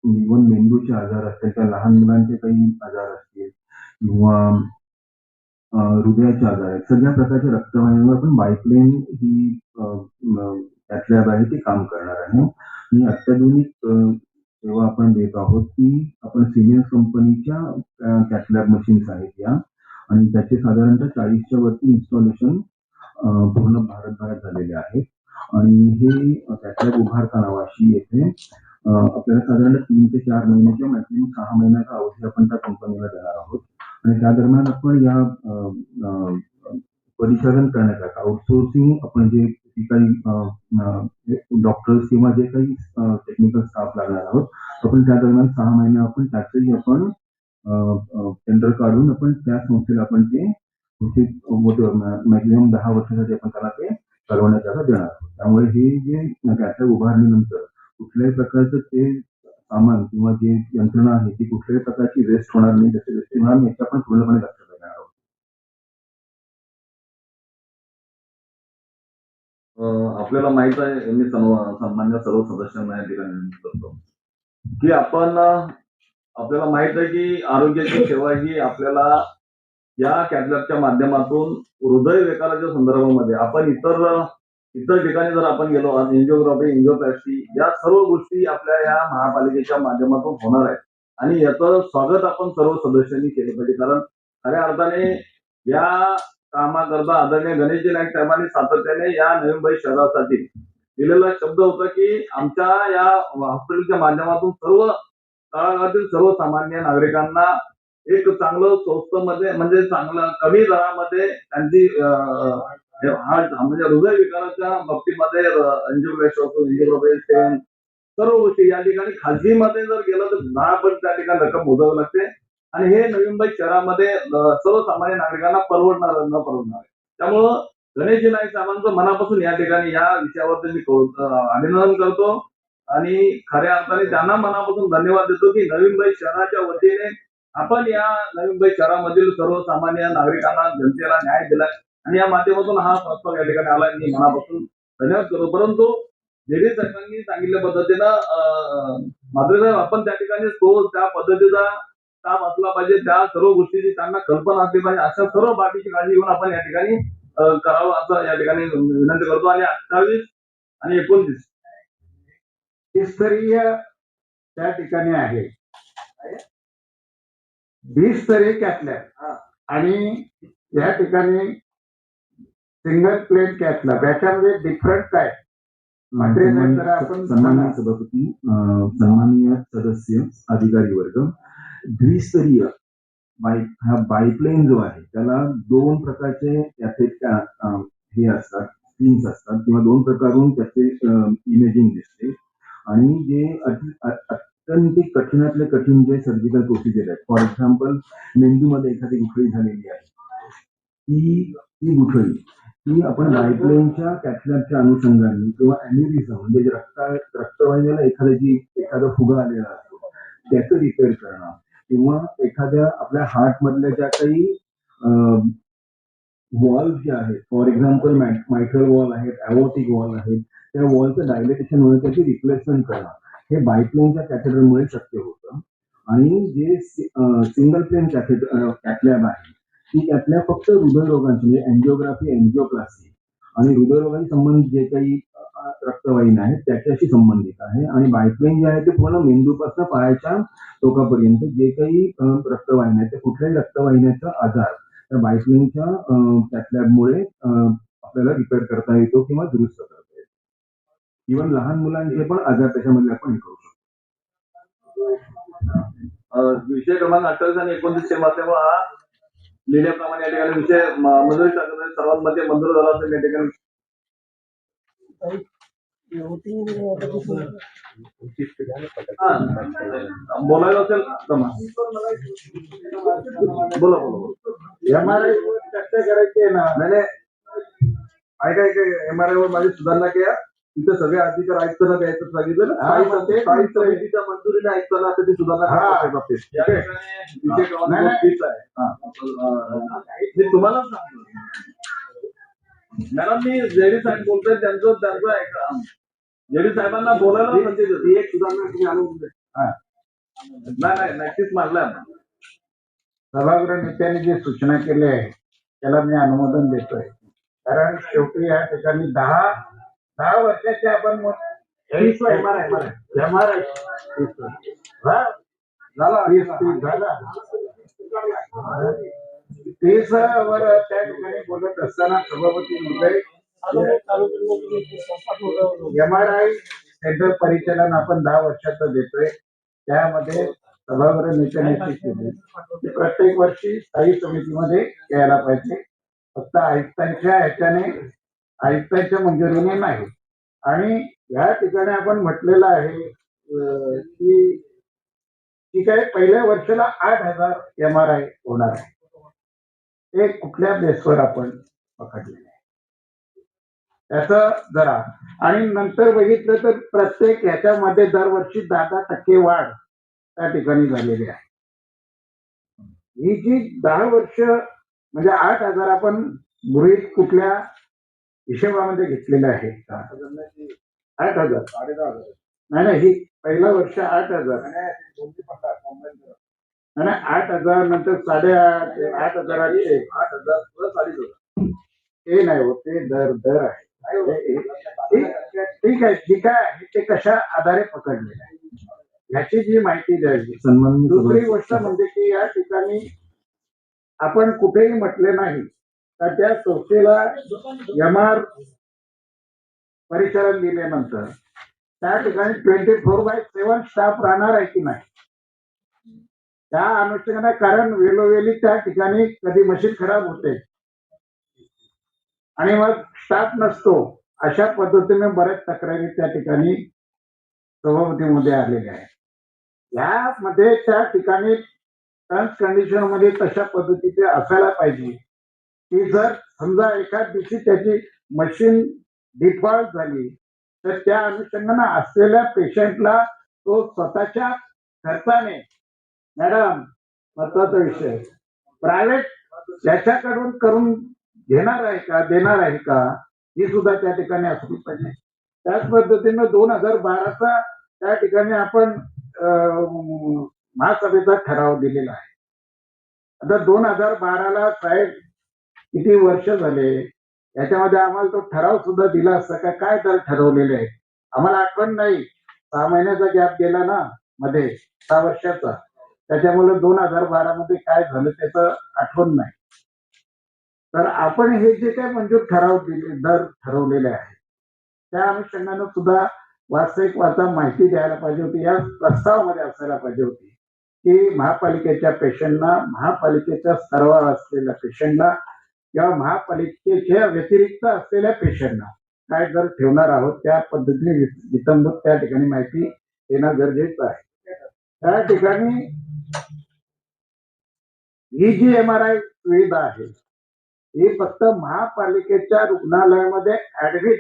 इव्हन मेंदूचे आजार असतील, त्या लहान मुलांचे काही आजार असतील किंवा हृदयाचे आजार आहेत, सगळ्या प्रकारच्या रक्तवाहिन्यांवर आपण बायप्लेन ही त्यातल्या आहे ती काम करणार आहे. आणि अत्याधुनिक सेवा आपण देत आहोत ती आपण सिमेन्स कंपनीच्या कॅथलॅब मशीन्स आहेत या, आणि त्याचे साधारणतः 40च्या वरती इन्स्टॉलेशन पूर्ण भारतभरात झालेले आहेत. आणि हे कॅथलॅब उभारताना वाशी येथे आपल्याला साधारण 3 ते 4 महिन्याच्या मॅक्सिमम 6 महिन्याचा अवधी आपण त्या कंपनीला देणार आहोत. आणि त्या दरम्यान आपण या परिचालन करण्याकरता आउटसोर्सिंग आपण जे काही डॉक्टर्स किंवा जे काही टेक्निकल स्टाफ लागणार आहोत, आपण त्या दरम्यान 6 महिने आपण त्याचंही आपण टेंडर काढून आपण त्या संस्थेला आपण ते मॅक्झिमम 10 वर्षासाठी आपण त्याला ते चालवण्याकरता देणार आहोत. त्यामुळे हे जे कॅथलॅब उभारल्यानंतर कुठल्याही प्रकारचं ते सामान किंवा जे यंत्रणा आहे ती कुठल्याही प्रकारची वेस्ट होणार नाही, जसे वेस्ट होणार नाही याची आपण पूर्णपणे लक्ष देणार आहोत.
आपल्याला माहित आहे, मी सन्मान्य सर्व सदस्यांना या ठिकाणी विनंती करतो की आपल्याला माहित आहे की आरोग्याची सेवा ही आपल्याला या कॅथलॅबच्या माध्यमातून हृदय विकाराच्या संदर्भामध्ये आपण इतर ठिकाणी जर आपण गेलो, एंजिओग्राफी, एंजिओप्लास्टी या सर्व गोष्टी आपल्या या महापालिकेच्या माध्यमातून होणार आहेत. आणि याचं स्वागत आपण सर्व सदस्यांनी केलं पाहिजे, कारण खऱ्या अर्थाने या कामाकरता आदरणीय गणेशजी नाईक साहेबांनी सातत्याने या नवी मुंबई शहरासाठी दिलेला शब्द होता की आमच्या या हॉस्पिटलच्या माध्यमातून सर्व तळागाळातील सर्वसामान्य नागरिकांना एक चांगलं स्वस्तमध्ये म्हणजे चांगलं कमी दरामध्ये त्यांची म्हणजे हृदय विकाराच्या बाबतीमध्ये एंजिओग्राफी सर्व गोष्टी या ठिकाणी खाजगीमध्ये जर गेलं तर 10% त्या ठिकाणी रक्कम मोजावी लागते. आणि हे नवी मुंबई शहरामध्ये सर्वसामान्य नागरिकांना परवडणार न परवडणार आहे. त्यामुळं गणेशजी नाईक साहेबांचं मनापासून या ठिकाणी या विषयावरती मी अभिनंदन करतो आणि खऱ्या अर्थाने त्यांना मनापासून धन्यवाद देतो की नवी मुंबई शहराच्या वतीने आपण या नवी मुंबई शहरामधील सर्वसामान्य नागरिकांना जनतेला न्याय दिलाय आणि या माध्यमातून हा प्रस्ताव या ठिकाणी आला. मी मनापासून धन्यवाद करतो. परंतु जेडी साहेबांनी सांगितल्या पद्धतीनं मात्र आपण त्या ठिकाणी त्या पद्धतीचा काम असला पाहिजे, त्या सर्व गोष्टीची त्यांना कल्पना असली पाहिजे, अशा सर्व बाबीची काळजी घेऊन आपण या ठिकाणी करावं असं या ठिकाणी विनंती करतो. आणि 28 आणि 29
स्तरीय त्या ठिकाणी आहे, 20 स्तरीय कॅथलॅब आणि या ठिकाणी सिंगल प्लेन कॅथलॅब, याच्यामध्ये डिफरंट काय
सन्माननीय सभापती, सन्माननीय सदस्य, अधिकारी वर्ग, द्विस्तरीय हा बायप्लेन जो आहे त्याला 2 प्रकारचे त्याचे हे असतात, स्क्रीन्स असतात किंवा 2 प्रकारून त्याचे इमेजिंग दिसते. आणि जे अत्यंत कठीणातले कठीण जे सर्जिकल प्रोसिजर आहेत, फॉर एक्झाम्पल मेंदूमध्ये एखादी गुठळी झालेली आहे, ती गुठळी ती आपण बायप्लेनच्या कॅथलॅबच्या अनुषंगाने किंवा अॅन्युरिझम म्हणजे रक्तवाहिनीला एखादा फुगा आलेला असतो त्याचं रिपेअर करणं, किंवा एखाद्या आपल्या हार्ट मधल्या ज्या काही वॉल्स ज्या आहेत, फॉर एक्झाम्पल मायट्रल वॉल आहेत, ॲओर्टिक वॉल आहेत, त्या वॉलचं डायलेटेशन होणं, त्याची रिप्लेसमेंट करणं हे बायप्लेनच्या कॅथेड्रलमुळे शक्य होतं. आणि जे सिंगल प्लेन कॅथलॅब आहे ती कॅथलॅब फक्त हृदयरोगांची म्हणजे एंजिओग्राफी, एंजिओप्लास्टी आणि हृदयरोगांशी संबंधित जे काही रक्तवाहिन्या आहेत त्याच्याशी संबंधित आहे. आणि बायप्लेन जे आहे ते पूर्ण मेंदूपासून पायाच्या टोकापर्यंत जे काही रक्तवाहिन्या आहेत, त्या कुठल्याही रक्तवाहिन्याचा आजार त्या बायप्लेनच्या कॅथलॅबमुळे आपल्याला रिपेअर करता येतो किंवा दुरुस्त करता येतो. इव्हन लहान मुलांचे पण आजार त्याच्यामध्ये आपण हे करू शकतो.
विषय क्रमांक 28 आणि 29 सेवा असल्यामुळे हा लिहिल्याप्रमाणे या ठिकाणी विषय मंजुरी सर्वांमध्ये मंजूर झाला असेल. या ठिकाणी बोलायला असेल बोला.
MRI चर्चा करायची आहे ना.
नाही ऐका MRI वर माझी सुधारणा केल्या, तिथे सगळे अधिकार आयुक्तांना द्यायचं सांगितलं ना, स्थायी समितीच्या मंजुरीने आयुक्तांना आता ती सुधारणा बाबतीत विषय क्रमांक 30 आहे. मी तुम्हाला सांगतो मॅडम, मी जेडी साहेब बोलतोय, त्यांचं ऐका. जेडी साहेबांना बोलायला संधी देते, एक सुधारणा तुम्ही आणून नाही नक्कीच मानलाय.
सभागृह नेत्यांनी जे सूचना केली आहे त्याला मी अनुमोदन देतोय. कारण शेवटी या ठिकाणी 10 वर्षाचे आपण MRI झाला 30 वर त्या ठिकाणी बोलत असताना सभापती महोदय MRI सेंटर परिचालन आपण 10 वर्षाचं देतोय. त्यामध्ये सभागृह नेत्यांनी केली प्रत्येक वर्षी स्थायी समितीमध्ये यायला पाहिजे. फक्त आयुक्तांच्या मंजुरीने नाही. आणि या ठिकाणी आपण म्हटलेलं आहे की ठीक आहे, पहिल्या वर्षाला 8,000 MRI होणार आहे. ते कुठल्या बेसवर आपण पकडलेले आहे त्याचं जरा. आणि नंतर बघितलं तर प्रत्येक ह्याच्यामध्ये दरवर्षी 10% वाढ त्या ठिकाणी झालेली आहे. ही जी 10 वर्ष म्हणजे 8,000 आपण गृहीत कुठल्या हिशोबामध्ये घेतलेलं आहे का? 8,000 नाही, ही पहिलं वर्ष 8,000 नाही, 8,000 नंतर 8,500 8,000 ते नाही होत. ते दर आहे. ठीक आहे, ठीक आहे. ते कशा आधारे पकडलेलं आहे ह्याची जी माहिती द्यावी.
सन्माननीय
दुसरी गोष्ट म्हणजे की या ठिकाणी आपण कुठेही म्हटले नाही तर त्या संस्थेला MR परिचालन दिल्यानंतर त्या ठिकाणी 24/7 स्टाफ राहणार आहे की नाही त्या अनुषंगाने. कारण वेळोवेळी त्या ठिकाणी कधी मशीन खराब होते आणि मग स्टाफ नसतो. अशा पद्धतीने बऱ्याच तक्रारी त्या ठिकाणी सभापतीमध्ये आलेल्या आहेत. यामध्ये त्या ठिकाणी टर्म्स कंडिशन मध्ये तशा पद्धतीचे असायला पाहिजे की जर समजा एखाद दिवशी त्याची मशीन डिफॉल्ट झाली तर त्या अनुषंगाने असलेल्या पेशंटला तो स्वतःच्या खर्चाने, मॅडम महत्वाचा विषय, प्रायव्हेट त्याच्याकडून करून घेणार आहे का, देणार आहे का, ही सुद्धा त्या ठिकाणी असली पाहिजे. त्याच पद्धतीनं 2012चा त्या ठिकाणी आपण महासभेचा ठराव दिलेला आहे. आता 2012ला साहेब किती वर्ष झाले याच्यामध्ये आम्हाला तो ठराव सुद्धा दिला असता का, काय दर ठरवलेले आहेत आम्हाला आठवण नाही. 6 महिन्याचा गॅप गेला ना मध्ये, 6 वर्षाचा. त्याच्यामुळे 2012 मध्ये काय झालं त्याचं आठवण नाही. तर आपण हे जे काय मंजूर ठराव दिले, दर ठरवलेले आहे त्या अनुषंगाने सुद्धा वास्तविक माहिती द्यायला पाहिजे होती. या प्रस्तावामध्ये असायला पाहिजे होती की महापालिकेच्या पेशंटना, महापालिकेच्या स्तरावर असलेल्या पेशंटला किंवा महापालिकेच्या व्यतिरिक्त असलेल्या पेशंटना काय दर ठेवणार आहोत त्या पद्धतीने वितंभूत त्या ठिकाणी माहिती देणं गरजेचं आहे. त्या ठिकाणी ही जी MRI सुविधा आहे ही फक्त महापालिकेच्या रुग्णालयामध्ये ऍडमिट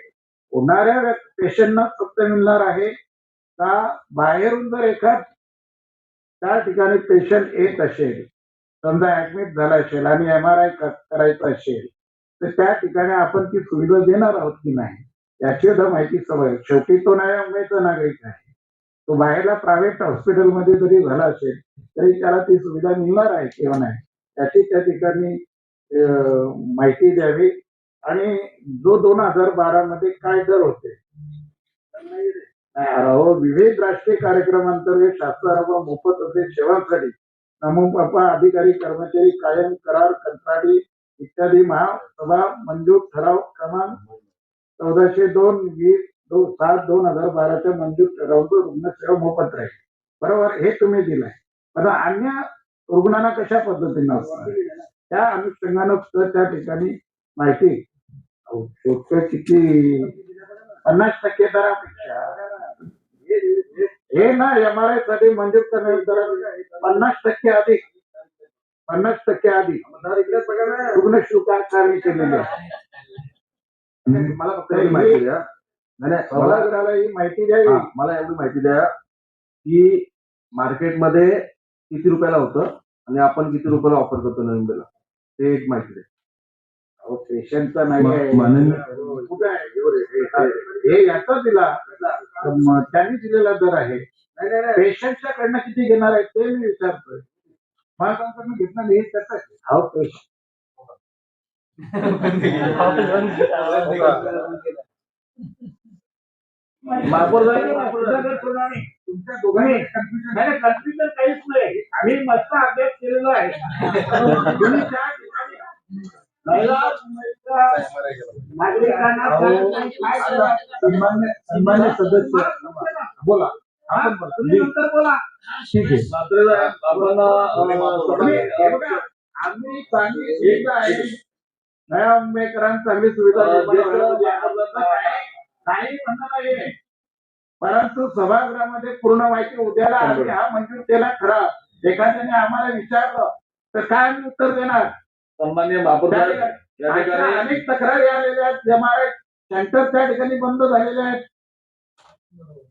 होणाऱ्या पेशंटना फक्त मिळणार आहे का, बाहेरून जर एखाद त्या ठिकाणी पेशंट येत असेल, समजा ऍडमिट झाला असेल आणि MRI करायचा असेल तर त्या ठिकाणी आपण ती सुविधा देणार आहोत की नाही याची सुद्धा माहिती सवय. शेवटी तो नव्या मुंबईचा नागरिक आहे. तो बाहेरला प्रायव्हेट हॉस्पिटलमध्ये जरी झाला असेल तरी त्याला ती सुविधा मिळणार आहे किंवा नाही याची त्या ठिकाणी माहिती द्यावी. आणि जो 2012 मध्ये काय दर होते, विविध राष्ट्रीय कार्यक्रमांतर्गत शासनाला मोफत असे सेवांसाठी नमूपापा अधिकारी कर्मचारी कायम करार कंत्राटी इत्यादी महासभा मंजूर ठराव क्रमांक 1402/2012 मंजूर ठराव रुग्णसेवा मोफत राहील. बरोबर, हे तुम्ही दिलंय. आता अन्य रुग्णांना कशा पद्धतीने असणार त्या अनुषंगानं त्या ठिकाणी माहिती किती 50% दरापेक्षा हे ना MRI साठी मंजूर करण्याच्या दरापेक्षा 50% अधिक 50% अधिक रुग्ण शुल्क आकारणी केलेली आहे.
मला फक्त एवढी माहिती द्या.
सभागृहाला ही माहिती द्यावी.
मला एवढी माहिती द्या की मार्केटमध्ये किती रुपयाला होतं आणि आपण किती रुपयाला ऑफर करतो नोव्हेंबरला, ते एक माहिती द्या.
पेशंटचा नाही
माननीय
कुठे आहे हे याचा दिला त्यांनी दिलेला दर आहे. पेशंटच्या कडनं किती घेणार आहे ते मी विचारतोय.
महाराजांकडून घेतलं हे त्याचं
हा पेश
तुमच्या दोघांनी कन्फ्युजन काहीच नाही. आम्ही मस्त अभ्यास केलेला आहे. तुम्ही त्या ठिकाणी नागरिकांना
सन्मान्य सदस्य
बोला आपण बोला तुम्ही नंतर बोला.
ठीक आहे.
आम्ही चांगली सुविधा आहे नया मुंबईकरांना चांगली सुविधा काही म्हणणं नाहीये, परंतु सभागृहामध्ये पूर्ण माहिती उद्याला आम्ही हा मंजूर केला खरा. एखाद्याने आम्हाला विचारलं तर काय आम्ही उत्तर देणार.
सन्माननीय महापौर साहेब, या
अशा
ठिकाणी
अनेक तक्रारी आलेल्या आहेत. एमआरआय सेंटर त्या ठिकाणी बंद झालेले आहेत,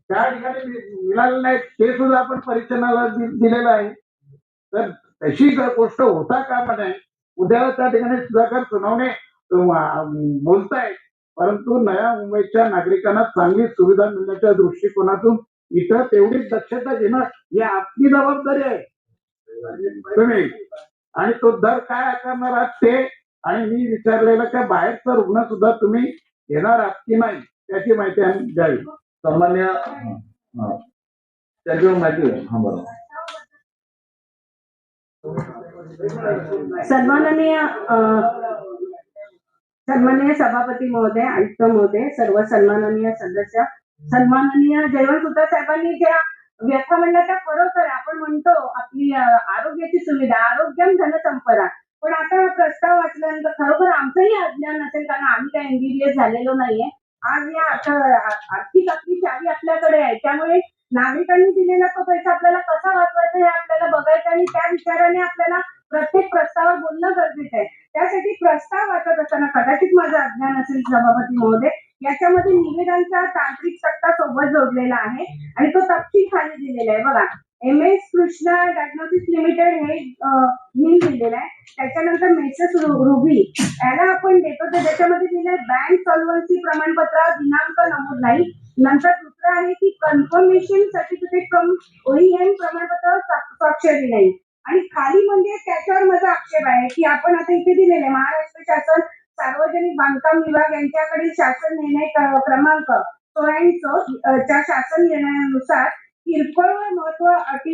त्या ठिकाणी मिळाले नाहीत, ते सुद्धा आपण परीक्षणाला दिलेलं आहे. तर तशी गोष्ट होता कामा नये. उद्याला त्या ठिकाणी सुधाकर सुनावणे बोलतायत, परंतु नया मुंबईच्या नागरिकांना चांगली सुविधा मिळण्याच्या दृष्टिकोनातून इथं तेवढीच दक्षता घेणं ही आपली जबाबदारी आहे. तुम्ही आणि तो दर काय आकारणार आहात ते, आणि मी विचारलेलं त्या बाहेरचा रुग्ण सुद्धा तुम्ही घेणार आहात की नाही त्याची माहिती आम्ही द्यावी.
सन्मान्य त्याच्यावर माहिती आहे. हा बरोबर.
सन्माननीय सभापती महोदय, आयुक्त महोदय, सर्व सन्माननीय सदस्य, सन्माननीय जयवंत सुतार साहेबांनी ज्या व्यथा म्हणल्या त्या खरोखर आपण म्हणतो आपली आरोग्याची सुविधा, आरोग्यम धनसंपदा. पण आता प्रस्ताव वाचल्यानंतर खरोखर आमचंही अज्ञान नसेल, कारण आम्ही काही MBBS झालेलो नाहीये. आज या आर्थिक आपली चावी आपल्याकडे आहे, त्यामुळे नागरिकांनी दिलेला तो पैसा आपल्याला कसा वाचवायचा हे आपल्याला बघायचं आणि त्या विचाराने आपल्याला प्रत्येक प्रस्तावावर बोलणं गरजेचं आहे. त्यासाठी प्रस्ताव वाचत असताना कदाचित माझं अज्ञान असेल सभापती महोदय, याच्यामध्ये निवेदनचा तांत्रिक तक्ता सोबत जोडलेला आहे आणि तो तपशील खाली दिलेला आहे बघा. MS कृष्णा डायग्नोस्टिक्स लिमिटेड हे दिलेलं आहे. त्याच्यानंतर मेसेस रुबी याला आपण देतो, तर त्याच्यामध्ये दिलंय बँक सॉल्वन्सी प्रमाणपत्र, दिनांक नमूद नाही. नंतर दुसरं आहे की कन्फर्मेशन सर्टिफिकेट फ्रॉम OEM प्रमाणपत्र स्वाक्षरी नाही. आणि खाली म्हणजे त्याच्यावर माझा आक्षेप आहे की आपण आता इथे दिलेले महाराष्ट्र शासन सार्वजनिक बांधकाम विभाग यांच्याकडील शासन निर्णय क्रमांक 84 च्या शासन निर्णयानुसार किरकोळ व महत्व अटी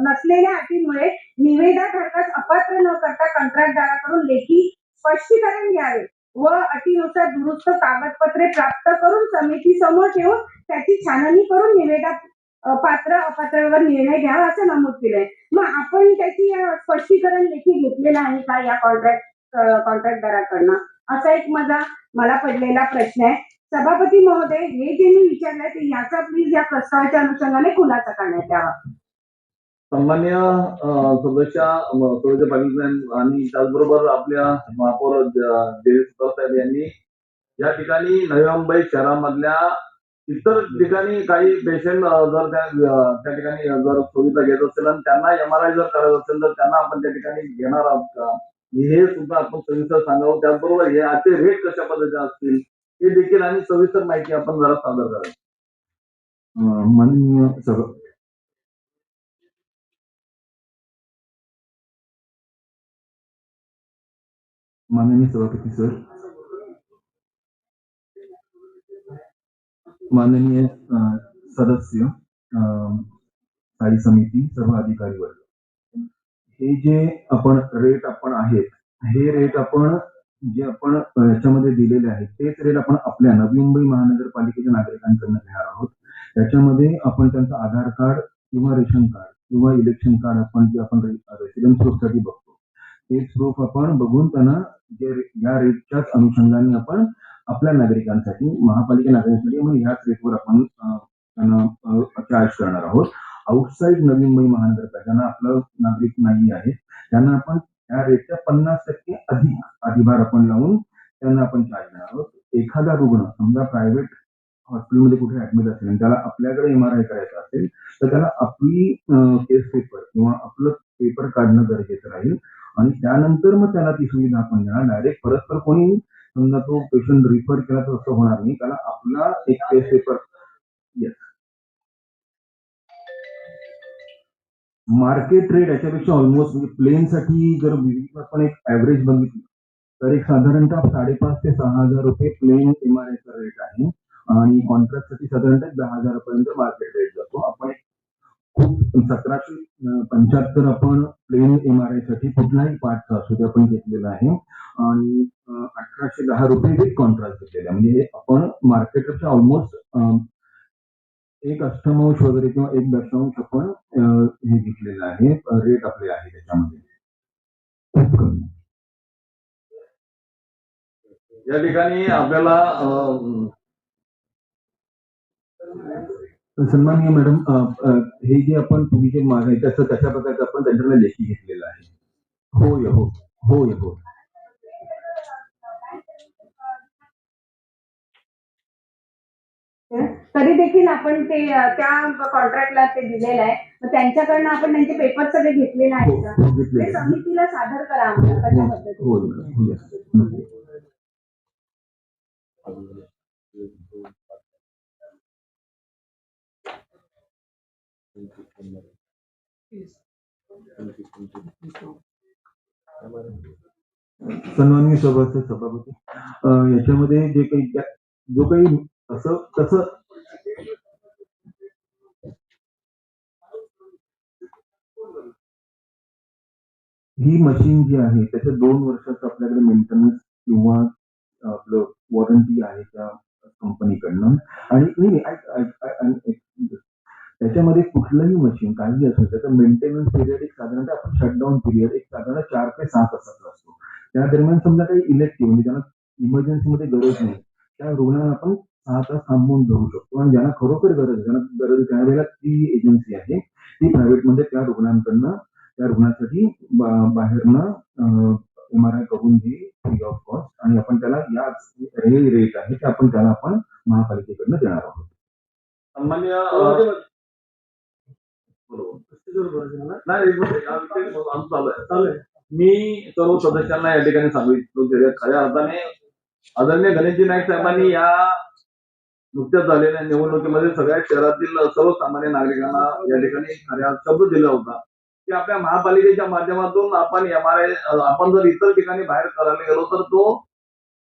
नसलेल्या अटींमुळे निविदाधारकास अपात्र न करता कंत्राटदाराकडून लेखी स्पष्टीकरण घ्यावे व अटीनुसार दुरुस्त कागदपत्रे प्राप्त करून समिती समोर ठेवून त्याची छाननी करून निविदा पात्र अपात्रावर निर्णय घ्यावा असं नमूद केलंय. मग आपण त्याची स्पष्टीकरण लेखी घेतलेलं आहे का या कॉन्ट्रॅक्टदाराकडनं, असा एक मला पडलेला प्रश्न आहे. सभापती महोदय, हे जे मी विचारलंय ते याचा प्लीज या प्रस्तावाच्या अनुषंगाने खुलासा करण्यात यावा.
सन्मान्य सदस्य पाटील साहेब आणि त्याचबरोबर आपल्या महापौर जयवंत सुतार साहेब यांनी या ठिकाणी नवी मुंबई शहरामधल्या इतर ठिकाणी काही पेशंट जर त्या ठिकाणी जर सुविधा घेत असेल आणि त्यांना MRI जर करायचं असेल तर त्यांना आपण त्या ठिकाणी घेणार आहोत का, हे सुद्धा आपण सविस्तर सांगावं. त्याचबरोबर हे आजचे रेट कशा पद्धतीचे असतील हे देखील आणि सविस्तर माहिती आपण जरा सादर करावी.
माननीय सभापती सर, माननीय सदस्य, स्थायी समिती, सर्व अधिकारी वर्ग, हे जे आपण रेट आहेत, हे रेट आपण जे आपण याच्यामध्ये दिलेले आहेत तेच रेट आपण आपल्या नवी मुंबई महानगरपालिकेच्या नागरिकांकडून घेणार आहोत. त्याच्यामध्ये आपण त्यांचं आधार कार्ड किंवा रेशन कार्ड किंवा इलेक्शन कार्ड आपण जे आपण रेसिडेन्स प्रूफसाठी बघतो तेच प्रूफ आपण बघून त्यांना जे या रेटच्याच अनुषंगाने आपण आपल्या नागरिकांसाठी, महापालिका नागरिकांसाठी मग ह्याच रेटवर आपण त्यांना चार्ज करणार आहोत. आउटसाईड नवी मुंबई महानगरपालिका आपलं नागरिक नाही आहे त्यांना आपण त्या रेटच्या 50% अधिक अधिभार आपण लावून त्यांना आपण चार्ज करणार आहोत. एखादा रुग्ण समजा प्रायव्हेट हॉस्पिटलमध्ये कुठे ऍडमिट असेल आणि त्याला आपल्याकडे MRI करायचं असेल तर त्याला आपली केस पेपर किंवा आपलं पेपर काढणं गरजेचं राहील आणि त्यानंतर मग त्याला ती सुविधा आपण देणार. डायरेक्ट परस्पर कोणी समजा तो पेशंट रिफर केला तर असं होणार नाही. त्याला आपला एक केस पेपर मार्केट रेट याच्यापेक्षा ऑलमोस्ट म्हणजे प्लेनसाठी जर आपण एक ॲव्हरेज बघितलं तर एक साधारणतः 5,500 ते 6,000 रुपये प्लेन MRIचा रेट आहे आणि कॉन्ट्रॅक्टसाठी साधारणतः 10,000 पर्यंत मार्केट रेट जातो. आपण एक खूप 1775 आपण प्लेन MRI साठी कुठलाही पार्टचा असू ते आपण घेतलेला आहे आणि 1,810 रुपये विथ कॉन्ट्रास्ट घेतलेला आहे. म्हणजे आपण मार्केटपेक्षा ऑलमोस्ट एक अष्टमांश वगैरे किंवा एक दशांश आपण हे घेतलेलं आहे, रेट आपले आहे त्याच्यामध्ये खूप कमी.
या ठिकाणी आपल्याला
सन्माननीय मॅडम, हे जे आपण तुम्ही जे मागे त्याचं कशा प्रकारचं आपण त्यांच्याकडे लेखी घेतलेलं आहे. होय हो होय हो
तरी देखील आपण ते त्या कॉन्ट्रॅक्टला ते दिलेलं आहे. मग त्यांच्याकडनं आपण त्यांचे पेपर सगळे घेतलेले आहेत का?
हो, घेतलेलं
ते
आहे.
समितीला सादर करा आम्हाला कशा
हो
पद्धतीने.
हो yes, नक्की. सन्माननीय सभापती, याच्यामध्ये जे काही जो काही असं तसं ही मशीन जी आहे त्याच्या 2 वर्षाचं आपल्याकडे मेंटेनन्स किंवा आपलं वॉरंटी आहे त्या कंपनीकडनं. आणि त्याच्यामध्ये कुठलंही मशीन काही असो त्याचं मेंटेनन्स पिरियड एक साधारणतः आपण शटडाऊन पिरियड एक साधारण 4 ते 6 तासाचा असतो. त्या दरम्यान समजा काही इलेक्टिव्ह म्हणजे ज्यांना इमर्जन्सीमध्ये गरज नाही त्या रुग्णांना आपण 6 तास थांबवून जाऊ शकतो आणि ज्यांना खरोखर ज्यांना गरज त्यावेळेला ती एजन्सी आहे ती प्रायव्हेटमध्ये त्या रुग्णांकडनं त्या रुग्णासाठी बाहेरनं MRI करून घे फ्री ऑफ कॉस्ट आणि आपण त्याला याच रेट आहे ते आपण त्याला आपण महापालिकेकडनं देणार आहोत.
सामान्य मी सर्व सदस्यांना या ठिकाणी सांगितलं खऱ्या अर्थाने आदरणीय गणेशजी नाईक साहेबांनी या नुकत्याच झालेल्या निवडणुकीमध्ये सगळ्या शहरातील सर्वसामान्य नागरिकांना या ठिकाणी खऱ्या शब्द दिला होता की आपल्या महापालिकेच्या माध्यमातून आपण MRI आपण जर इतर ठिकाणी बाहेर करायला गेलो तर तो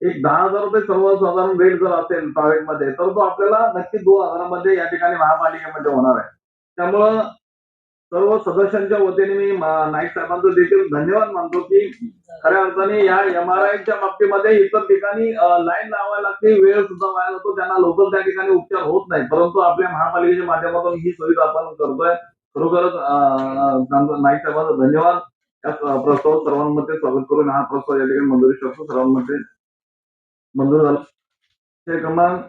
एक 10,000 रुपये सर्वसाधारण रेट जर असेल प्रायव्हेटमध्ये तर तो आपल्याला नक्की 2,000 मध्ये या ठिकाणी महापालिकेमध्ये होणार आहे. त्यामुळं सर्व सदस्यांच्या वतीने मी नाईक साहेबांचं देखील धन्यवाद मानतो की खऱ्या अर्थाने या MRIच्या बाबतीमध्ये इतर ठिकाणी लाईन लावायला लागते, वेळ सुद्धा वाया जातो, त्यांना लवकर त्या ठिकाणी उपचार होत नाही, परंतु आपल्या महापालिकेच्या माध्यमातून ही सुविधा आपण करतोय. खरोखरच नाईक साहेबांचा धन्यवाद. या प्रस्ताव सर्वांमध्ये स्वागत करून हा प्रस्ताव या ठिकाणी मंजुरी शकतो. सर्वांमध्ये मंजूर झाला. ते क्रमांक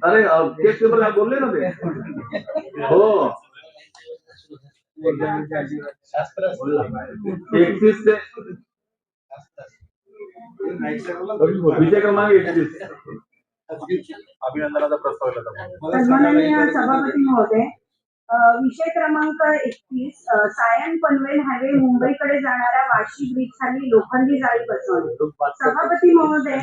अरे केस पेपर बोलले ना ते हो 31 ते विषय क्रमांक 31
अभिनंदनाचा प्रस्ताव
सन्माननीय सभापती महोदय, विषय क्रमांक 31 सायन पनवेल हायवे मुंबईकडे जाणाऱ्या वाशी ब्रिज खाली लोखंडी जाळी बसवणे. सभापती महोदय,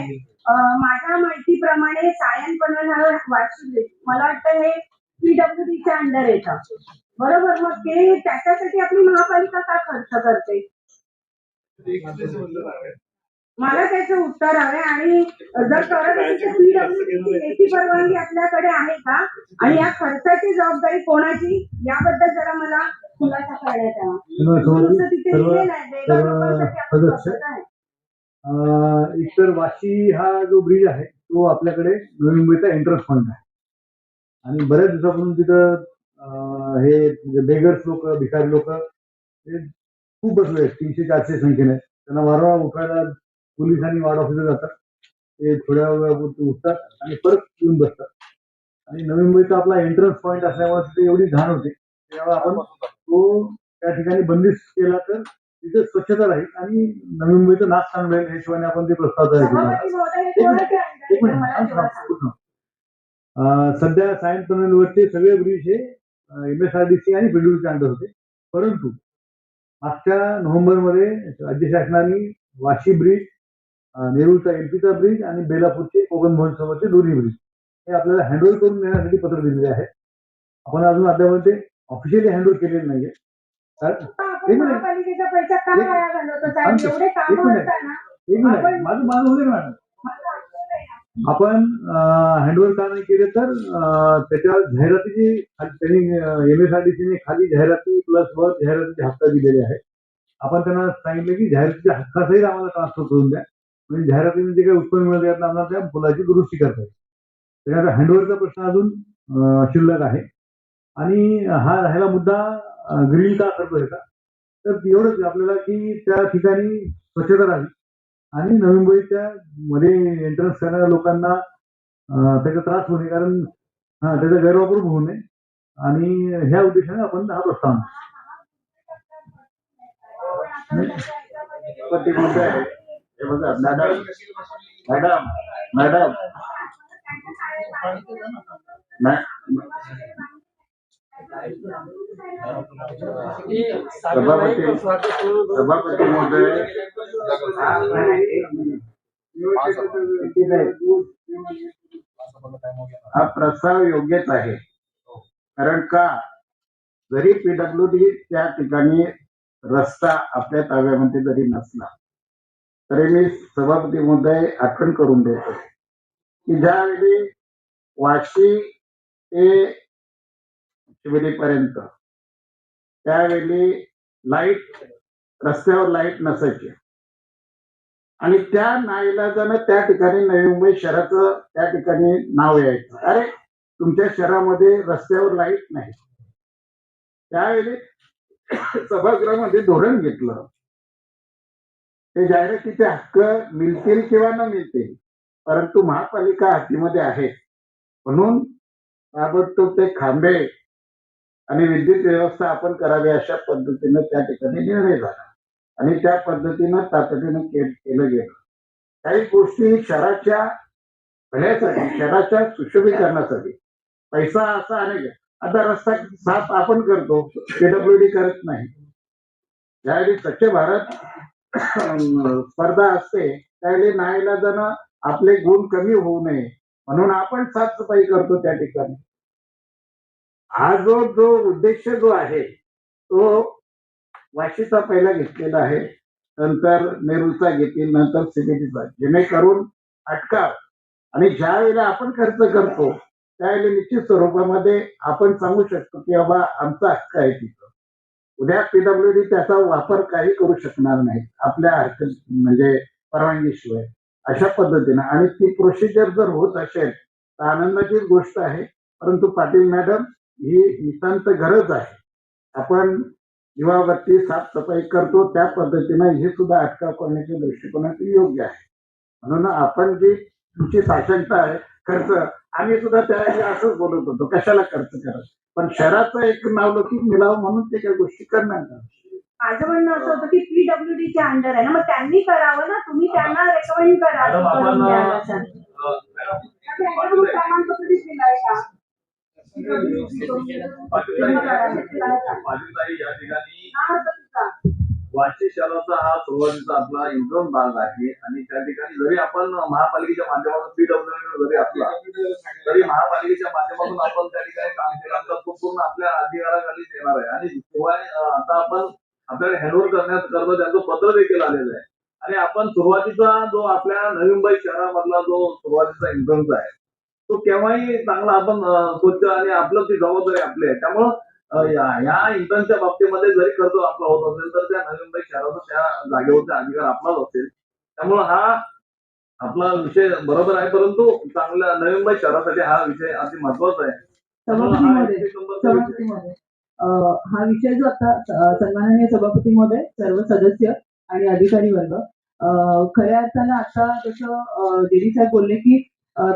माझ्या माहितीप्रमाणे सायन पनवेल हायवे वाशी ब्रिज मला वाटतं हे PWDच्या अंडर येतं बरोबर. मग ते त्याच्यासाठी आपली महापालिका का खर्च करते? मला त्याचं उत्तर हवे आणि जर करत असेल तर PWDची लेखी परवानगी आपल्याकडे आहे का आणि या खर्चाची जबाबदारी कोणाची याबद्दल जरा मला खुलासा करण्यात यावा. तिथे लिहिलेलं आहे बेघर लोकांसाठी आपण बसत आहे.
एकतर वाशी हा जो ब्रिज आहे तो आपल्याकडे नवी मुंबईचा एंट्रन्स पॉईंट आहे आणि बऱ्याच दिवसापासून तिथं हे बेगर्स लोक भिकारी लोक हे खूप बसले 300-400 संख्येने. त्यांना वारंवार उठायला पोलिसांनी वार्ड ऑफिसर जातात, ते थोड्या वेळापुरती उठतात आणि परत येऊन बसतात आणि नवी मुंबईचा आपला एंट्रन्स पॉईंट असल्यामुळे तिथे एवढी घाण होते त्यामुळे आपण तो त्या ठिकाणी बंदिस्त केला तर तिथे स्वच्छता राहील आणि नवी मुंबईचं नाक चांगलं राहील. हिशोबाने आपण ते प्रस्ताव तयार केला. सध्या सायन पनवेलवरचे सगळे ब्रिज हे MSRDC आणि PWDच्या अंडर होते, परंतु मागच्या नोव्हेंबरमध्ये राज्य शासनाने वाशी ब्रिज, नेरूळचा LPचा ब्रिज आणि बेलापूरचे कोकण भवन समोरचे दोन्ही ब्रिज हे आपल्याला हँडओव्हर करून देण्यासाठी पत्र दिलेले आहे. आपण अजून अद्याप ते ऑफिशियली हँडओव्हर केलेले नाहीये.
आपण महापालिकेचा पैसा का वाया घालवतो साहेब? एवढे कामं असताना
माझं होते ना मॅडम. आपण हँडओव्हर का नाही केले तर त्याच्यावर जाहिरातीची त्यांनी MSRDC ने खाली जाहिराती प्लस वर जाहिरातीचे हक्क दिलेले आहेत. आपण त्यांना सांगितलं की जाहिरातीच्या हक्कासहित आम्हाला ट्रान्सफर करून द्या, म्हणजे जाहिरातीने जे काही उत्पन्न मिळत त्यातनं आम्हाला त्या पुलाची दुरुस्ती करता येईल. त्याच्यानंतर हँडओव्हरचा प्रश्न अजून शिल्लक आहे. आणि हा राहिला मुद्दा ग्रिलिंग का करतोय का, तर एवढंच आपल्याला की त्या ठिकाणी स्वच्छता राहावी आणि नवी मुंबईच्या मध्ये एंट्रन्स करणाऱ्या लोकांना त्याचा त्रास होऊ नये, कारण त्याचा गैरवापर होऊ नये, आणि ह्या उद्देशाने आपण हा प्रस्ताव आणला.
मॅडम सभापती महोदय, हा प्रस्ताव योग्यच आहे. कारण का, जरी PWD त्या ठिकाणी रस्ता आपल्या ताब्यामध्ये जरी नसला तरी मी सभापती महोदय आठवण करून देतो की ज्यावेळी वाशी ते शिवडीपर्यंत त्यावेळी लाईट, रस्त्यावर लाईट नसायची, आणि त्या नाईलाजानं त्या ठिकाणी नवी मुंबई शहराचं त्या ठिकाणी नाव यायचं, अरे तुमच्या शहरामध्ये रस्त्यावर लाईट नाही. त्यावेळी सभागृहामध्ये धोरण घेतलं, ते जाहिरातीचे हक्क मिळतील किंवा न मिळतील, परंतु महापालिका हातीमध्ये आहे, म्हणून ताबडतोब ते खांबे आणि विद्युत व्यवस्था आपण करावी अशा पद्धतीनं त्या ठिकाणी निर्णय झाला, आणि त्या पद्धतीनं तातडीनं केलं गेलं. काही गोष्टी शहराच्या भल्यासाठी, शहराच्या सुशोभीकरणासाठी पैसा असा अनेक, आता रस्ता साफ आपण करतो, PWD करत नाही. ज्यावेळी स्वच्छ भारत स्पर्धा असते त्यावेळी नाईलाजानं आपले गुण कमी होऊ नये म्हणून आपण साफसफाई करतो त्या ठिकाणी. हा जो उद्देश जो आहे तो वाशीचा पहिला घेतलेला आहे, नंतर नेरूळचा घेतील, नंतर CBDचा, जेणेकरून अटकाव, आणि ज्या वेळेला आपण खर्च करतो त्यावेळेला निश्चित स्वरूपामध्ये आपण सांगू शकतो की बाबा आमचा हक्क आहे तिथं. उद्या PWD त्याचा वापर काही करू शकणार नाही आपल्या हरकत म्हणजे परवानगीशिवाय, अशा पद्धतीनं. आणि ती प्रोसिजर जर होत असेल तर आनंदाचीच गोष्ट आहे, परंतु पाटील मॅडम ही नितांत गरज आहे. आपण दिवाबत्ती साफसफाई करतो त्या पद्धतीनं हे सुद्धा अटकाव करण्याच्या दृष्टिकोनातून योग्य आहे. म्हणून आपण जी तुमची साशंकता आहे खर्च, आम्ही सुद्धा त्यावेळी असंच बोलत होतो, कशाला खर्च करत, पण शहराचं एक नावलौकिक मिळावं म्हणून ते काही गोष्टी करणार नाही.
माझं म्हणणं असं होतं की PWD च्या अंडर आहे ना, मग त्यांनी करावं ना, तुम्ही त्यांना रेकमेंड करा.
या ठिकाणी वाशी शहराचा हा सुरुवातीचा आपला इंट्रोन भाग आहे, आणि त्या ठिकाणी जरी आपण महापालिकेच्या माध्यमातून PWD जरी असला तरी महापालिकेच्या माध्यमातून आपण त्या ठिकाणी काम केलं तर तो पूर्ण आपल्या अधिकाराखाली येणार आहे. आणि शिवाय आता आपण आपल्याला हँडओव्हर करण्याकरता त्यांचं पत्र देखील आलेलं आहे, आणि आपण सुरुवातीचा जो आपल्या नवी मुंबई शहरामधला जो सुरुवातीचा इंट्रोन्स आहे तो केव्हाही चांगला आपण स्वच्छ, आणि आपलं ती जबाबदारी आपली आहे. त्यामुळं या इंटर्नच्या बाबतीमध्ये जरी खर्च आपला होत असेल तर त्या नवी मुंबई शहराचा त्या जागेवरचा अधिकार आपलाच असेल. त्यामुळं हा आपला विषय बरोबर आहे, परंतु चांगल्या नवी मुंबई शहरासाठी हा विषय अति महत्वाचा आहे.
हा विषय जो आता सन्माननीय सभापती महोदय, सर्व सदस्य आणि अधिकारी वर्ग, खऱ्या अर्थानं आता जसं देवी साहेब बोलले की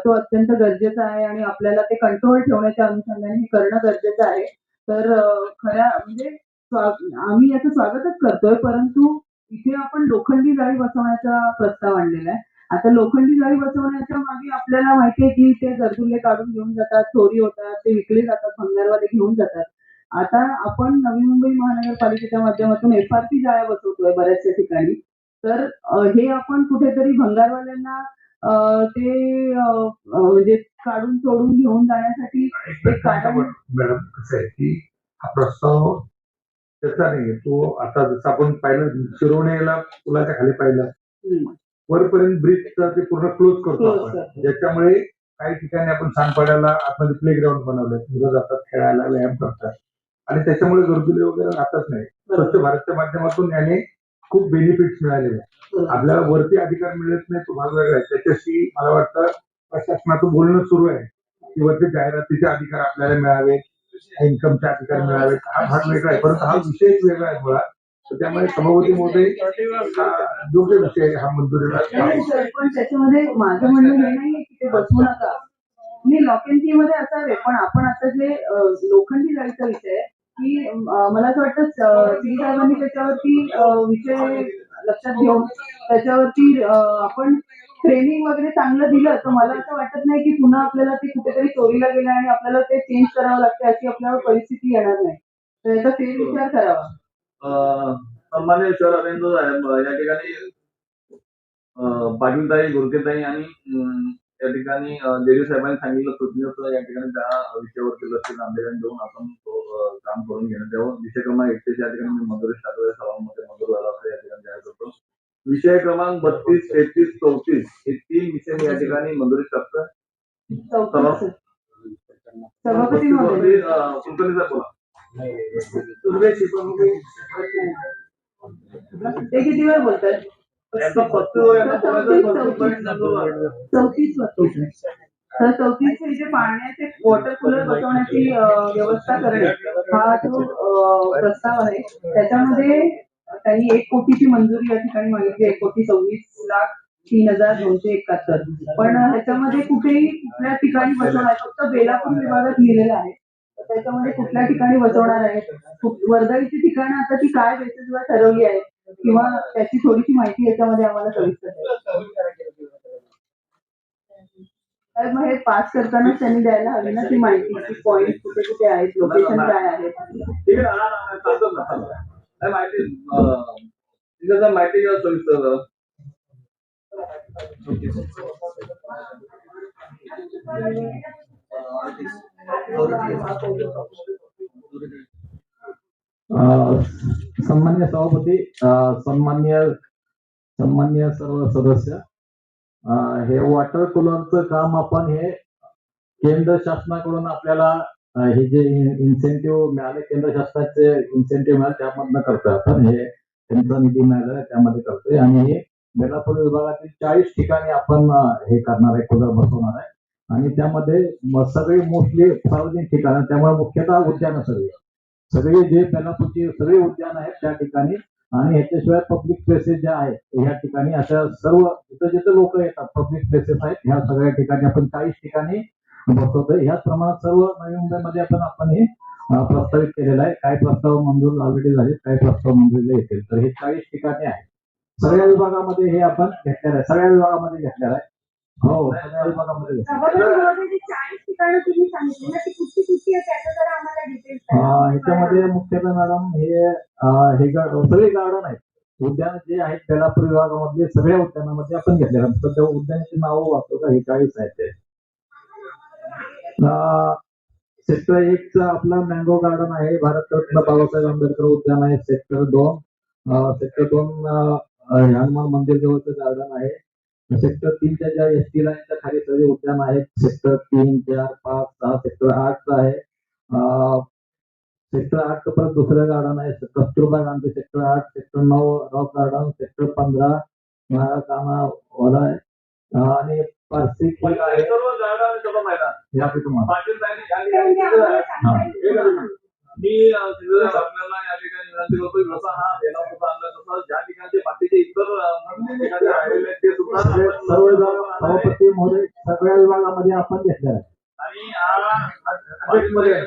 तो अत्यंत गरजेचा आहे आणि आपल्याला ते कंट्रोल ठेवण्याच्या अनुषंगाने हे करणं गरजेचं आहे. तर खऱ्या म्हणजे आम्ही याचं स्वागतच करतोय, परंतु इथे आपण लोखंडी जाळी बसवण्याचा प्रस्ताव आणलेला आहे. आता लोखंडी जाळी बसवण्याच्या मागे आपल्याला माहितीये की ते जरदुल्ले काढून घेऊन जातात, चोरी होतात, ते विकले जातात, भंगारवाले घेऊन जातात. आता आपण नवी मुंबई महानगरपालिकेच्या माध्यमातून FRP जाळ्या बसवतोय बऱ्याचशा ठिकाणी, तर हे आपण कुठेतरी भंगारवाल्यांना ते म्हणजे काढून सोडून घेऊन जाण्यासाठी एक कारण
मॅडम कसं आहे की हा प्रस्ताव त्याचा नाहीये, तो आता जसं आपण पाहिलं शिरोनेला पुलाच्या खाली पाहिलं वरपर्यंत ब्रिजचा ते पूर्ण क्लोज करतो आपण, ज्याच्यामुळे काही ठिकाणी आपण सांगपाड्याला आतमध्ये प्ले ग्राउंड बनवलंय, मुलं जातात खेळायला, व्यायाम करतात आणि त्याच्यामुळे गर्दुले वगैरे राहतच नाही. स्वच्छ भारतच्या माध्यमातून याने खूप बेनिफिट्स मिळालेले आहेत. आपल्याला वरती अधिकार मिळत नाही तो भाग वेगळा आहे. त्याच्याशी मला वाटतं प्रशासनाचं बोलणं सुरू आहे की वरती जाहिरातीचे अधिकार आपल्याला मिळावे, इन्कमचे अधिकार मिळावे, हा भाग वेगळा आहे, परंतु हा विषयच वेगळा आहे मुळात. तर त्यामुळे सभापती महोदय हा योग्य विषय आहे, हा मंजुरीला
पण त्याच्यामध्ये माझं म्हणणं हे नाहीये की ते बसवू नका, मी लॉक अँड की मध्ये असावे, पण आपण आता जे लोखंडी जायचा विषय आहे की मला असं वाटतं सी साहेबांनी त्याच्यावरती विषय लक्षात घेऊन त्याच्यावरती आपण ट्रेनिंग वगैरे चांगलं दिलं तर मला असं वाटत नाही की पुन्हा आपल्याला ते कुठेतरी चोरीला गेलं आणि आपल्याला ते चेंज करावं लागतं अशी आपल्यावर परिस्थिती येणार नाही. तर याचा फेरविचार करावा.
सन्मान्य शहर अभियंता साहेब, या ठिकाणी पाटीलताई, गोरखेताई आणि या ठिकाणी देवी साहेबांनी सांगितलं सूचनेचं या ठिकाणी त्या विषयावरती लक्ष गांभीर्याने देऊन आपण तो काम करून घेण्यात यावं. विषय क्रमांक 1 या ठिकाणी मी मंजुरी टाकलेल्या सर्वांमध्ये मंजूर झाला असं या ठिकाणी जाहीर करतो. विषय क्रमांक 32, 33, 34 हे 3 विषय मी या ठिकाणी मंजुरी टाकतो.
सभापती महोदय
कुलकर्णी साहेब बोला.
ते किती वेळ बोलतात? 34 तर 34 हे जे पाण्याचे वॉटर कूलर बसवण्याची व्यवस्था करणे हा जो प्रस्ताव आहे त्याच्यामध्ये त्यांनी 1 कोटीची मंजुरी या ठिकाणी मागितली, 1,26,03,271. पण ह्याच्यामध्ये कुठेही कुठल्या ठिकाणी बसवणार, फक्त बेलापूर विभागात लिहिलेलं आहे. त्याच्यामध्ये कुठल्या ठिकाणी बसवणार आहे, वर्दळीची ठिकाणं आता ती काय बेसिसवर ठरवली आहे किंवा त्याची थोडीशी माहिती याच्यामध्ये आम्हाला सविस्तर द्यावी. मग हे पास करतानाच त्यांनी द्यायला हवी ना ती माहिती, की पॉईंट कुठे कुठे आहेत, लोकेशन काय आहे.
ठीक आहे, सांगतो ना माहिती सविस्तर.
सन्मान्य सभापती, सन्मान्य सर्व सदस्य, हे वॉटर कूलरचं काम आपण हे केंद्र शासनाकडून आपल्याला हे जे इन्सेंटिव्ह मिळाले, केंद्र शासनाचे इन्सेंटिव्ह मिळाले त्यामधनं करतोय आपण, हे त्यांचा निधी मिळालेला आहे त्यामध्ये करतोय आणि हे बेलापूर विभागातील 40 ठिकाणी आपण हे करणार आहे, कूलर बसवणार आहे आणि त्यामध्ये सगळी मोस्टली सार्वजनिक ठिकाणं, त्यामुळे मुख्यतः उद्यानं सगळे जे बेलापूरची सगळे उद्यान आहेत त्या ठिकाणी आणि ह्याच्याशिवाय पब्लिक प्लेसेस ज्या आहेत ह्या ठिकाणी अशा सर्व जिथं लोक येतात पब्लिक प्लेसेस आहेत ह्या सगळ्या ठिकाणी आपण 40 ठिकाणी बसवतोय. ह्याच प्रमाणात सर्व नवी मुंबईमध्ये आपण हे प्रस्तावित केलेलं आहे. काही प्रस्ताव मंजूर ऑलरेडी झाले, काही प्रस्ताव मंजुरीला येतील. तर हे 40 ठिकाणी आहे. सगळ्या विभागामध्ये हे आपण घेतलेलं आहे, सगळ्या विभागामध्ये घेतलेलं आहे. हो, सगळ्या विभागामध्ये
40 ठिकाणं तुम्ही सांगितली ना, ती कुठची कुठची आहे त्याचं जरा आम्हाला डिटेल्स द्या.
ह्याच्यामध्ये मुख्यतः मॅडम हे सगळे गार्डन आहेत, उद्यान जे आहेत बेलापूर विभागामधले सगळ्या उद्यानामध्ये आपण घेतलेलं आहे. तर त्या उद्यानाची नावं वाचतो का, हे 40 आहेत ते. सेक्टर 1 आपला मँगो गार्डन आहे, भारतरत्न बाबासाहेब आंबेडकर उद्यान आहे. सेक्टर 2 हनुमान मंदिर जवळचं गार्डन आहे. सेक्टर 3च्या ज्या एसटी लाईनच्या खाली सगळे उद्यान आहेत. सेक्टर 3, 4, 5, 6 सेक्टर 8 आहे. सेक्टर 8 परत दुसरं गार्डन आहे Kasturba Gandhi sector 8, sector 9 rock garden, sector 15 कामावाला आहे आणि पारसी आहे.
मी आपल्याला या ठिकाणी विनंती करतो, जसा हा बेलापूरचा आणला तसा ज्या ठिकाणचे बाकीचे इतर ठिकाणी राहिलेले आहेत ते सुद्धा
सर्व सभापती महोदय सगळ्या विभागामध्ये आपण घेतलेला आहे
आणि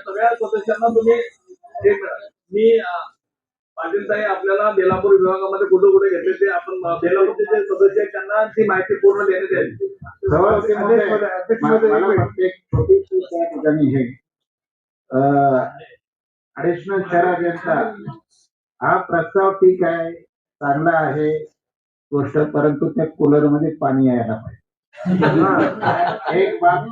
सगळ्या सदस्यांना तुम्ही मी पाटीलताई आपल्याला बेलापूर विभागामध्ये कुठे कुठे घेतले ते आपण बेलापूरचे जे सदस्य आहेत त्यांना ती माहिती पूर्ण देण्यात यावी.
छोटीशी त्या ठिकाणी हे ऍडिशनल शहर अभियंता हा प्रस्ताव ठीक आहे, चांगला आहे गोष्ट, परंतु त्या कूलर मध्ये पाणी यायला पाहिजे. एक बाब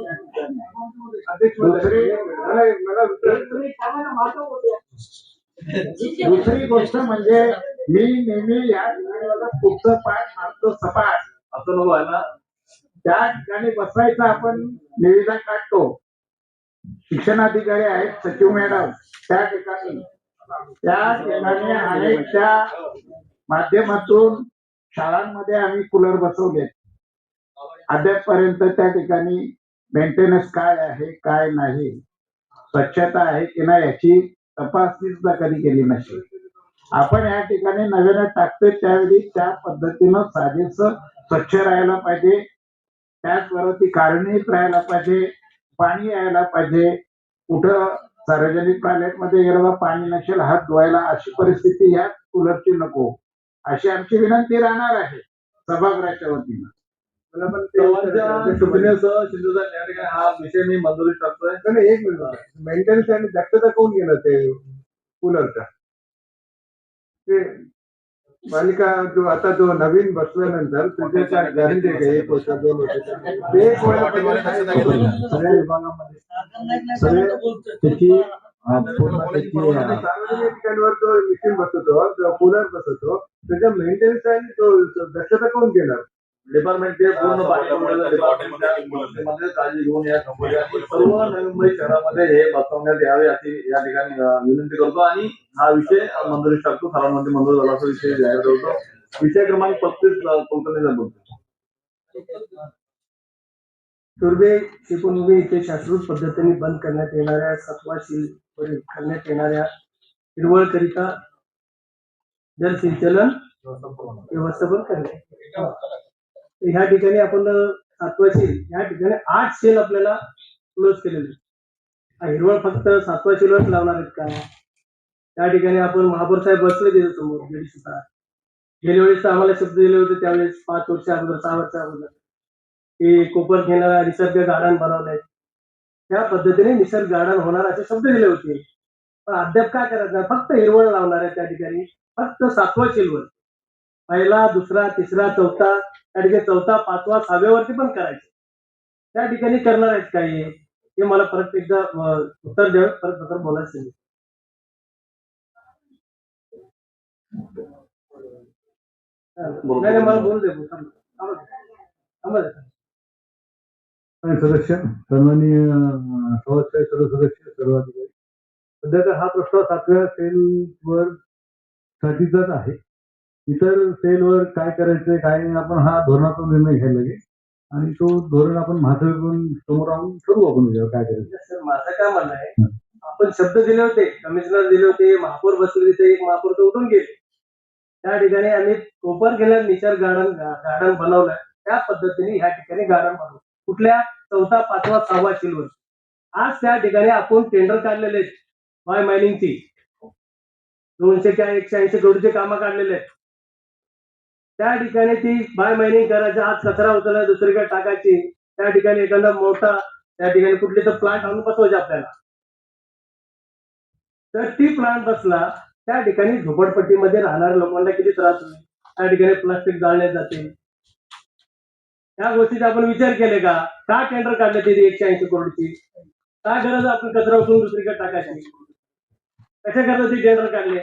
दुसरी गोष्ट म्हणजे मी नेहमी या ठिकाणी पुढचं पाठ मारतो सपाट
असं नको आहे ना.
त्या ठिकाणी बसवायचं आपण निविदा काढतो. शिक्षणाधिकारी आहेत सचिव मॅडम त्या ठिकाणी अनेकच्या माध्यमातून शाळांमध्ये आम्ही कूलर बसवले. अद्यापपर्यंत त्या ठिकाणी मेंटेनन्स काय आहे काय नाही, स्वच्छता आहे की नाही याची तपासणी सुद्धा कधी केली नसेल. आपण या ठिकाणी नव्यानं टाकतोय त्यावेळी त्या पद्धतीनं साजेस स्वच्छ राहायला पाहिजे. त्याचबरोबर ती कार्यान्वित राहायला पाहिजे. पाणी यायला पाहिजे. कुठं सार्वजनिक टॉयलेट मध्ये गेलं पाणी नसेल हात धुवायला अशी परिस्थिती ह्या कूलरची नको, अशी आमची विनंती राहणार आहे सभागृहाच्या वतीनं.
सर्वांच्या सूचनेसह शिंदेसाहेब या ठिकाणी हा विषय मी मंजुरी करतोय.
एक मिनिट, मेंटेनन्स आणि दक्षता कोण गेलं ते कूलरचा? ते मालिका जो आता जो नवीन बसल्यानंतर त्याच्या गॅरंटी आहे 1 वर्ष 2 वर्ष ते
सगळ्या विभागामध्ये त्याची
सार्वजनिक ठिकाणावर जो मशीन बसवतो जो कूलर बसवतो त्याच्या मेंटेनन्स आणि तो दक्षता कोण घेणार?
डिपार्टमेंट ते पूर्ण डिपार्टमेंट काळजी घेऊन या कंपन्या सर्व नवी मुंबई शहरामध्ये हे बसवण्यात यावे अशी या ठिकाणी विनंती करतो आणि हा विषय मंजुरी टाकतो. सर्वांमध्ये मंजूर झाला असा विषय जाहीर करतो. विषय क्रमांक 35 कोकणचा बोलतो.
तुर्बे चिपळूण इथे शास्त्रोक्त पद्धतीने बंद करण्यात येणाऱ्या सत्वाशील करण्यात येणाऱ्या हिरवळकरिता जलसिंचलन व्यवस्थापन करणे. ह्या ठिकाणी आपण सातवाशील या ठिकाणी 8 सेल आपल्याला क्लोज केलेले. हिरवळ फक्त सातवाशीलच लावणार आहेत का? त्या ठिकाणी आपण महापौर साहेब बसले तिथे समोर गेली सुद्धा गेल्या वेळेस आम्हाला शब्द दिले होते त्यावेळेस 5 वर्ष अगोदर 6 वर्ष अगोदर की कोपर घेणारा निसर्ग गार्डन बनवलंय. त्या पद्धतीने निसर्ग गार्डन होणार असे शब्द दिले होते. पण अद्याप काय करत नाही, फक्त हिरवळ लावणार आहे त्या ठिकाणी. फक्त 7वा शेलवर 1, 2, 3, 4 त्या ठिकाणी 4, 5, 6व्यावरती पण करायचे. त्या ठिकाणी करणार आहेत काही हे मला परत एकदा उत्तर द्यावं. परत बोलायचं नाही, मला बोलू दे.
सदस्य सन्माननीय सभागृहाचे सर्व सदस्य सर्व अधिकारी, सध्या तर हा प्रस्ताव 7व्या सेलवर साठीचाच आहे. इतर सेलवर काय करायचंय काय नाही आपण हा धोरणाचा निर्णय घ्यायला लागेल आणि तो धोरण आपण महासभेतून समोर आणून ठरवू आपण काय करायचं.
सर माझं काय म्हणणं आहे, आपण शब्द दिले होते, कमिशनर दिले होते, महापौर बसले तिथे, एक महापौर तर उठून गेले. त्या ठिकाणी आम्ही कोपर केलं निसर्ग गार्डन बनवलं. त्या पद्धतीने ह्या ठिकाणी गार्डन बनवलं. कुठल्या 4, 5, 6वा शेलवर आज त्या ठिकाणी आपण टेंडर काढलेले आहेत बाय मायनिंगची 200 किंवा 180 करोडचे कामं काढलेले आहेत. त्या ठिकाणी ती बाय मायनिंग करायची, आज कचरा उचलला दुसरीकडे टाकायची. त्या ठिकाणी एखादा मोठा त्या ठिकाणी कुठली तर प्लांट आणून बसवायचे आपल्याला. तर ती प्लांट बसला त्या ठिकाणी झोपडपट्टीमध्ये राहणाऱ्या लोकांना किती त्रास होईल. त्या ठिकाणी प्लास्टिक जाळण्यात जाते. त्या गोष्टीचा आपण विचार केले का? टेंडर काढले ते 180 करोडची? काय गरज आपण कचरा उचलून दुसरीकडे टाकायची? कशा करता ते टेंडर काढले?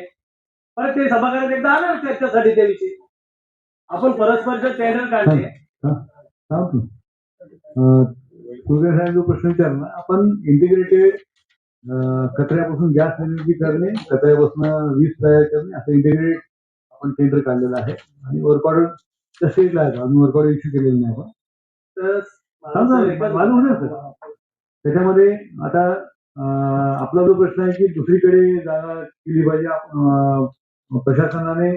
परत ते सभागृहात एकदा आलं चर्चेसाठी त्याविषयी आपण परस्पर जर टेंडर काढले.
कुलकर्णी साहेब जो प्रश्न विचारला, आपण इंटिग्रेटेड कचऱ्यापासून गॅस निर्मिती करणे, कचऱ्यापासून वीज तयार करणे असं इंटिग्रेटेड आपण टेंडर काढलेलं आहे आणि वर्क ऑर्डर स्टेजला आहे. अजून वर्क ऑर्डर इश्यू केलेलं नाही आपण. त्याच्यामध्ये आता आपला जो प्रश्न आहे की दुसरीकडे जागा केली पाहिजे. प्रशासनाने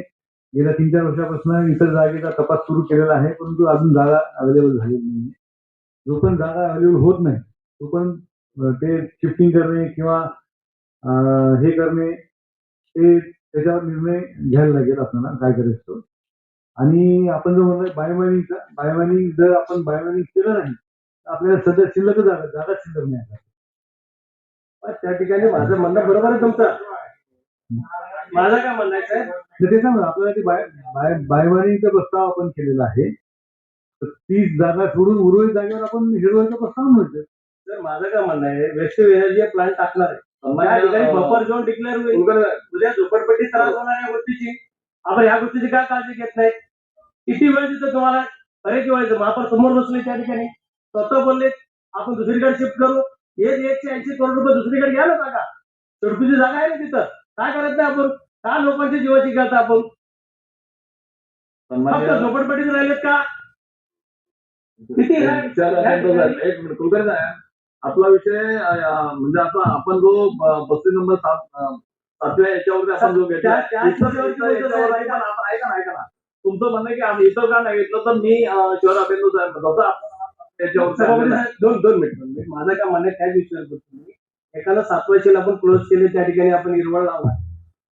गेल्या 3-4 वर्षापासून इतर जागेचा तपास सुरू केलेला आहे, परंतु अजून जागा अवेलेबल झालेली नाही. जो पण जागा अवेलेबल होत नाही तो पण ते शिफ्टिंग करणे किंवा हे करणे ते त्याच्यावर निर्णय घ्यायला लागेल आपल्याला काय करायचं. आणि आपण जो म्हणलं बायोमायनिंग जर आपण बायोमायनिंग केलं नाही तर आपल्याला सध्या शिल्लक जागा शिल्लक नाही.
त्या ठिकाणी माझं म्हणणं बरोबर आहे तुमचं. माझं काय म्हणणं आहे साहेब,
ते सांगा आपल्याला ते बायोमायनिंगचा प्रस्ताव आपण केलेला आहे. तर ती जागा सोडून उर्वरित जागेवर आपण हिरवळचा प्रस्ताव मिळतो.
तर माझं काय म्हणणं आहे, वेस्ट एनर्जी प्लांट टाकणार आहे त्या ठिकाणी बफर झोन डिक्लेअर होईल. उद्या झोपडपट्टी त्रास होणार या गोष्टीची आपण ह्या गोष्टीची काय काळजी घेत नाही. किती वेळ तिथं तुम्हाला अरे किंवा महापौर समोर बसले त्या ठिकाणी स्वतः बोलले आपण दुसरीकडे शिफ्ट करू. हे 180 करोड रुपये दुसरीकडे घ्या ना जागा. चडकुची जागा आहे ना तिथं. काय करत नाही आपण? का लोकांची जीवाची करता आपण? फक्त झोपडपट्टीत राहिलेत का? किती
एक मिनिट कुलकर्णी साहेब, आपला विषय म्हणजे आता आपण जो 35 नंबर 7व्या याच्यावरती आपण जो घेतला ऐका ना तुमचं म्हणणं आहे की आम्ही इतर का नाही घेतलं तर मी शहर अभियंता साहेब त्याच्यावर
दोन मिनिट माझं काय म्हणणं त्याच विषयावर बोलतो. एखादा 7वा शेल आपण क्लोज केले त्या ठिकाणी आपण हिरवळ लावला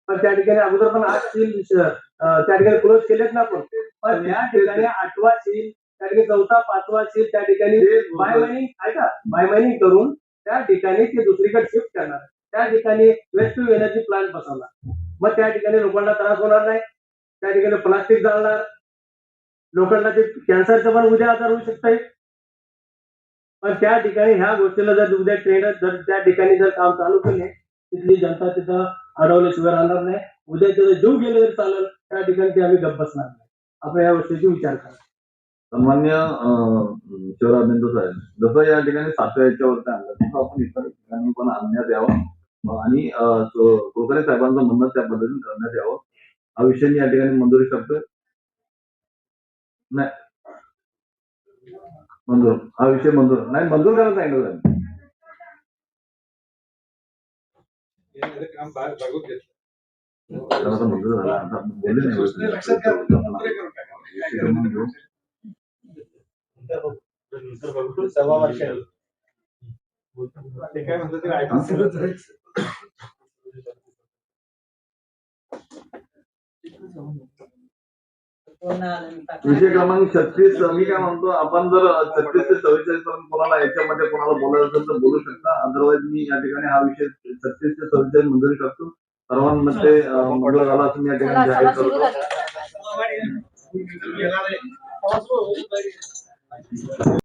पण त्या ठिकाणी अगोदर पण 8 शेल त्या ठिकाणी क्लोज केलेत ना आपण. पण या ठिकाणी 8वा शेल त्या ठिकाणी 4था 5वा शेल त्या ठिकाणी बाय मायनिंग करून त्या ठिकाणी ते दुसरीकडे शिफ्ट करणार. त्या ठिकाणी वेस्ट टू एनर्जी प्लांट बसवणार. मग त्या ठिकाणी लोकांना त्रास होणार नाही. त्या ठिकाणी प्लास्टिक जाळणार. लोकांना ते कॅन्सरचं पण उद्या आजार होऊ शकतंय. पण त्या ठिकाणी ह्या गोष्टीला जर उद्या ट्रेंड जर त्या ठिकाणी जर काम चालू केले तिथली जनता तिथं अडवल्याशिवाय राहणार नाही. उद्या त्याचा जीव गेले तरी चालेल त्या ठिकाणी ते आम्ही गप्प बसणार नाही. आपण या गोष्टीची विचार करा.
सन्मान्य शहर अभियंता साहेब, जसं या ठिकाणी 7व्या याच्यावरती आणलं तसं आपण इतर ठिकाणी पण आणण्यात यावं आणि कुलकर्णी साहेबांचं म्हणणं त्या पद्धतीने करण्यात यावं. हा विषय मी या ठिकाणी मंजुरी करतोय. नाही मंजूर हा विषय मंजूर नाही मंजूर करायला सांगितलं साहेब. मंजूर झाला आता बोलले
सव्वा वर्ष
विषय क्रमांक 36. मी काय म्हणतो आपण जर 36 ते 44 पर्यंत कोणाला याच्यामध्ये कोणाला बोलायचं असेल तर बोलू शकता. अदरवाईज मी या ठिकाणी हा विषय 36 ते 44 मंजुरी करतो. सर्वांमध्ये मंजूर झाला असं मी या ठिकाणी जाहीर करतो.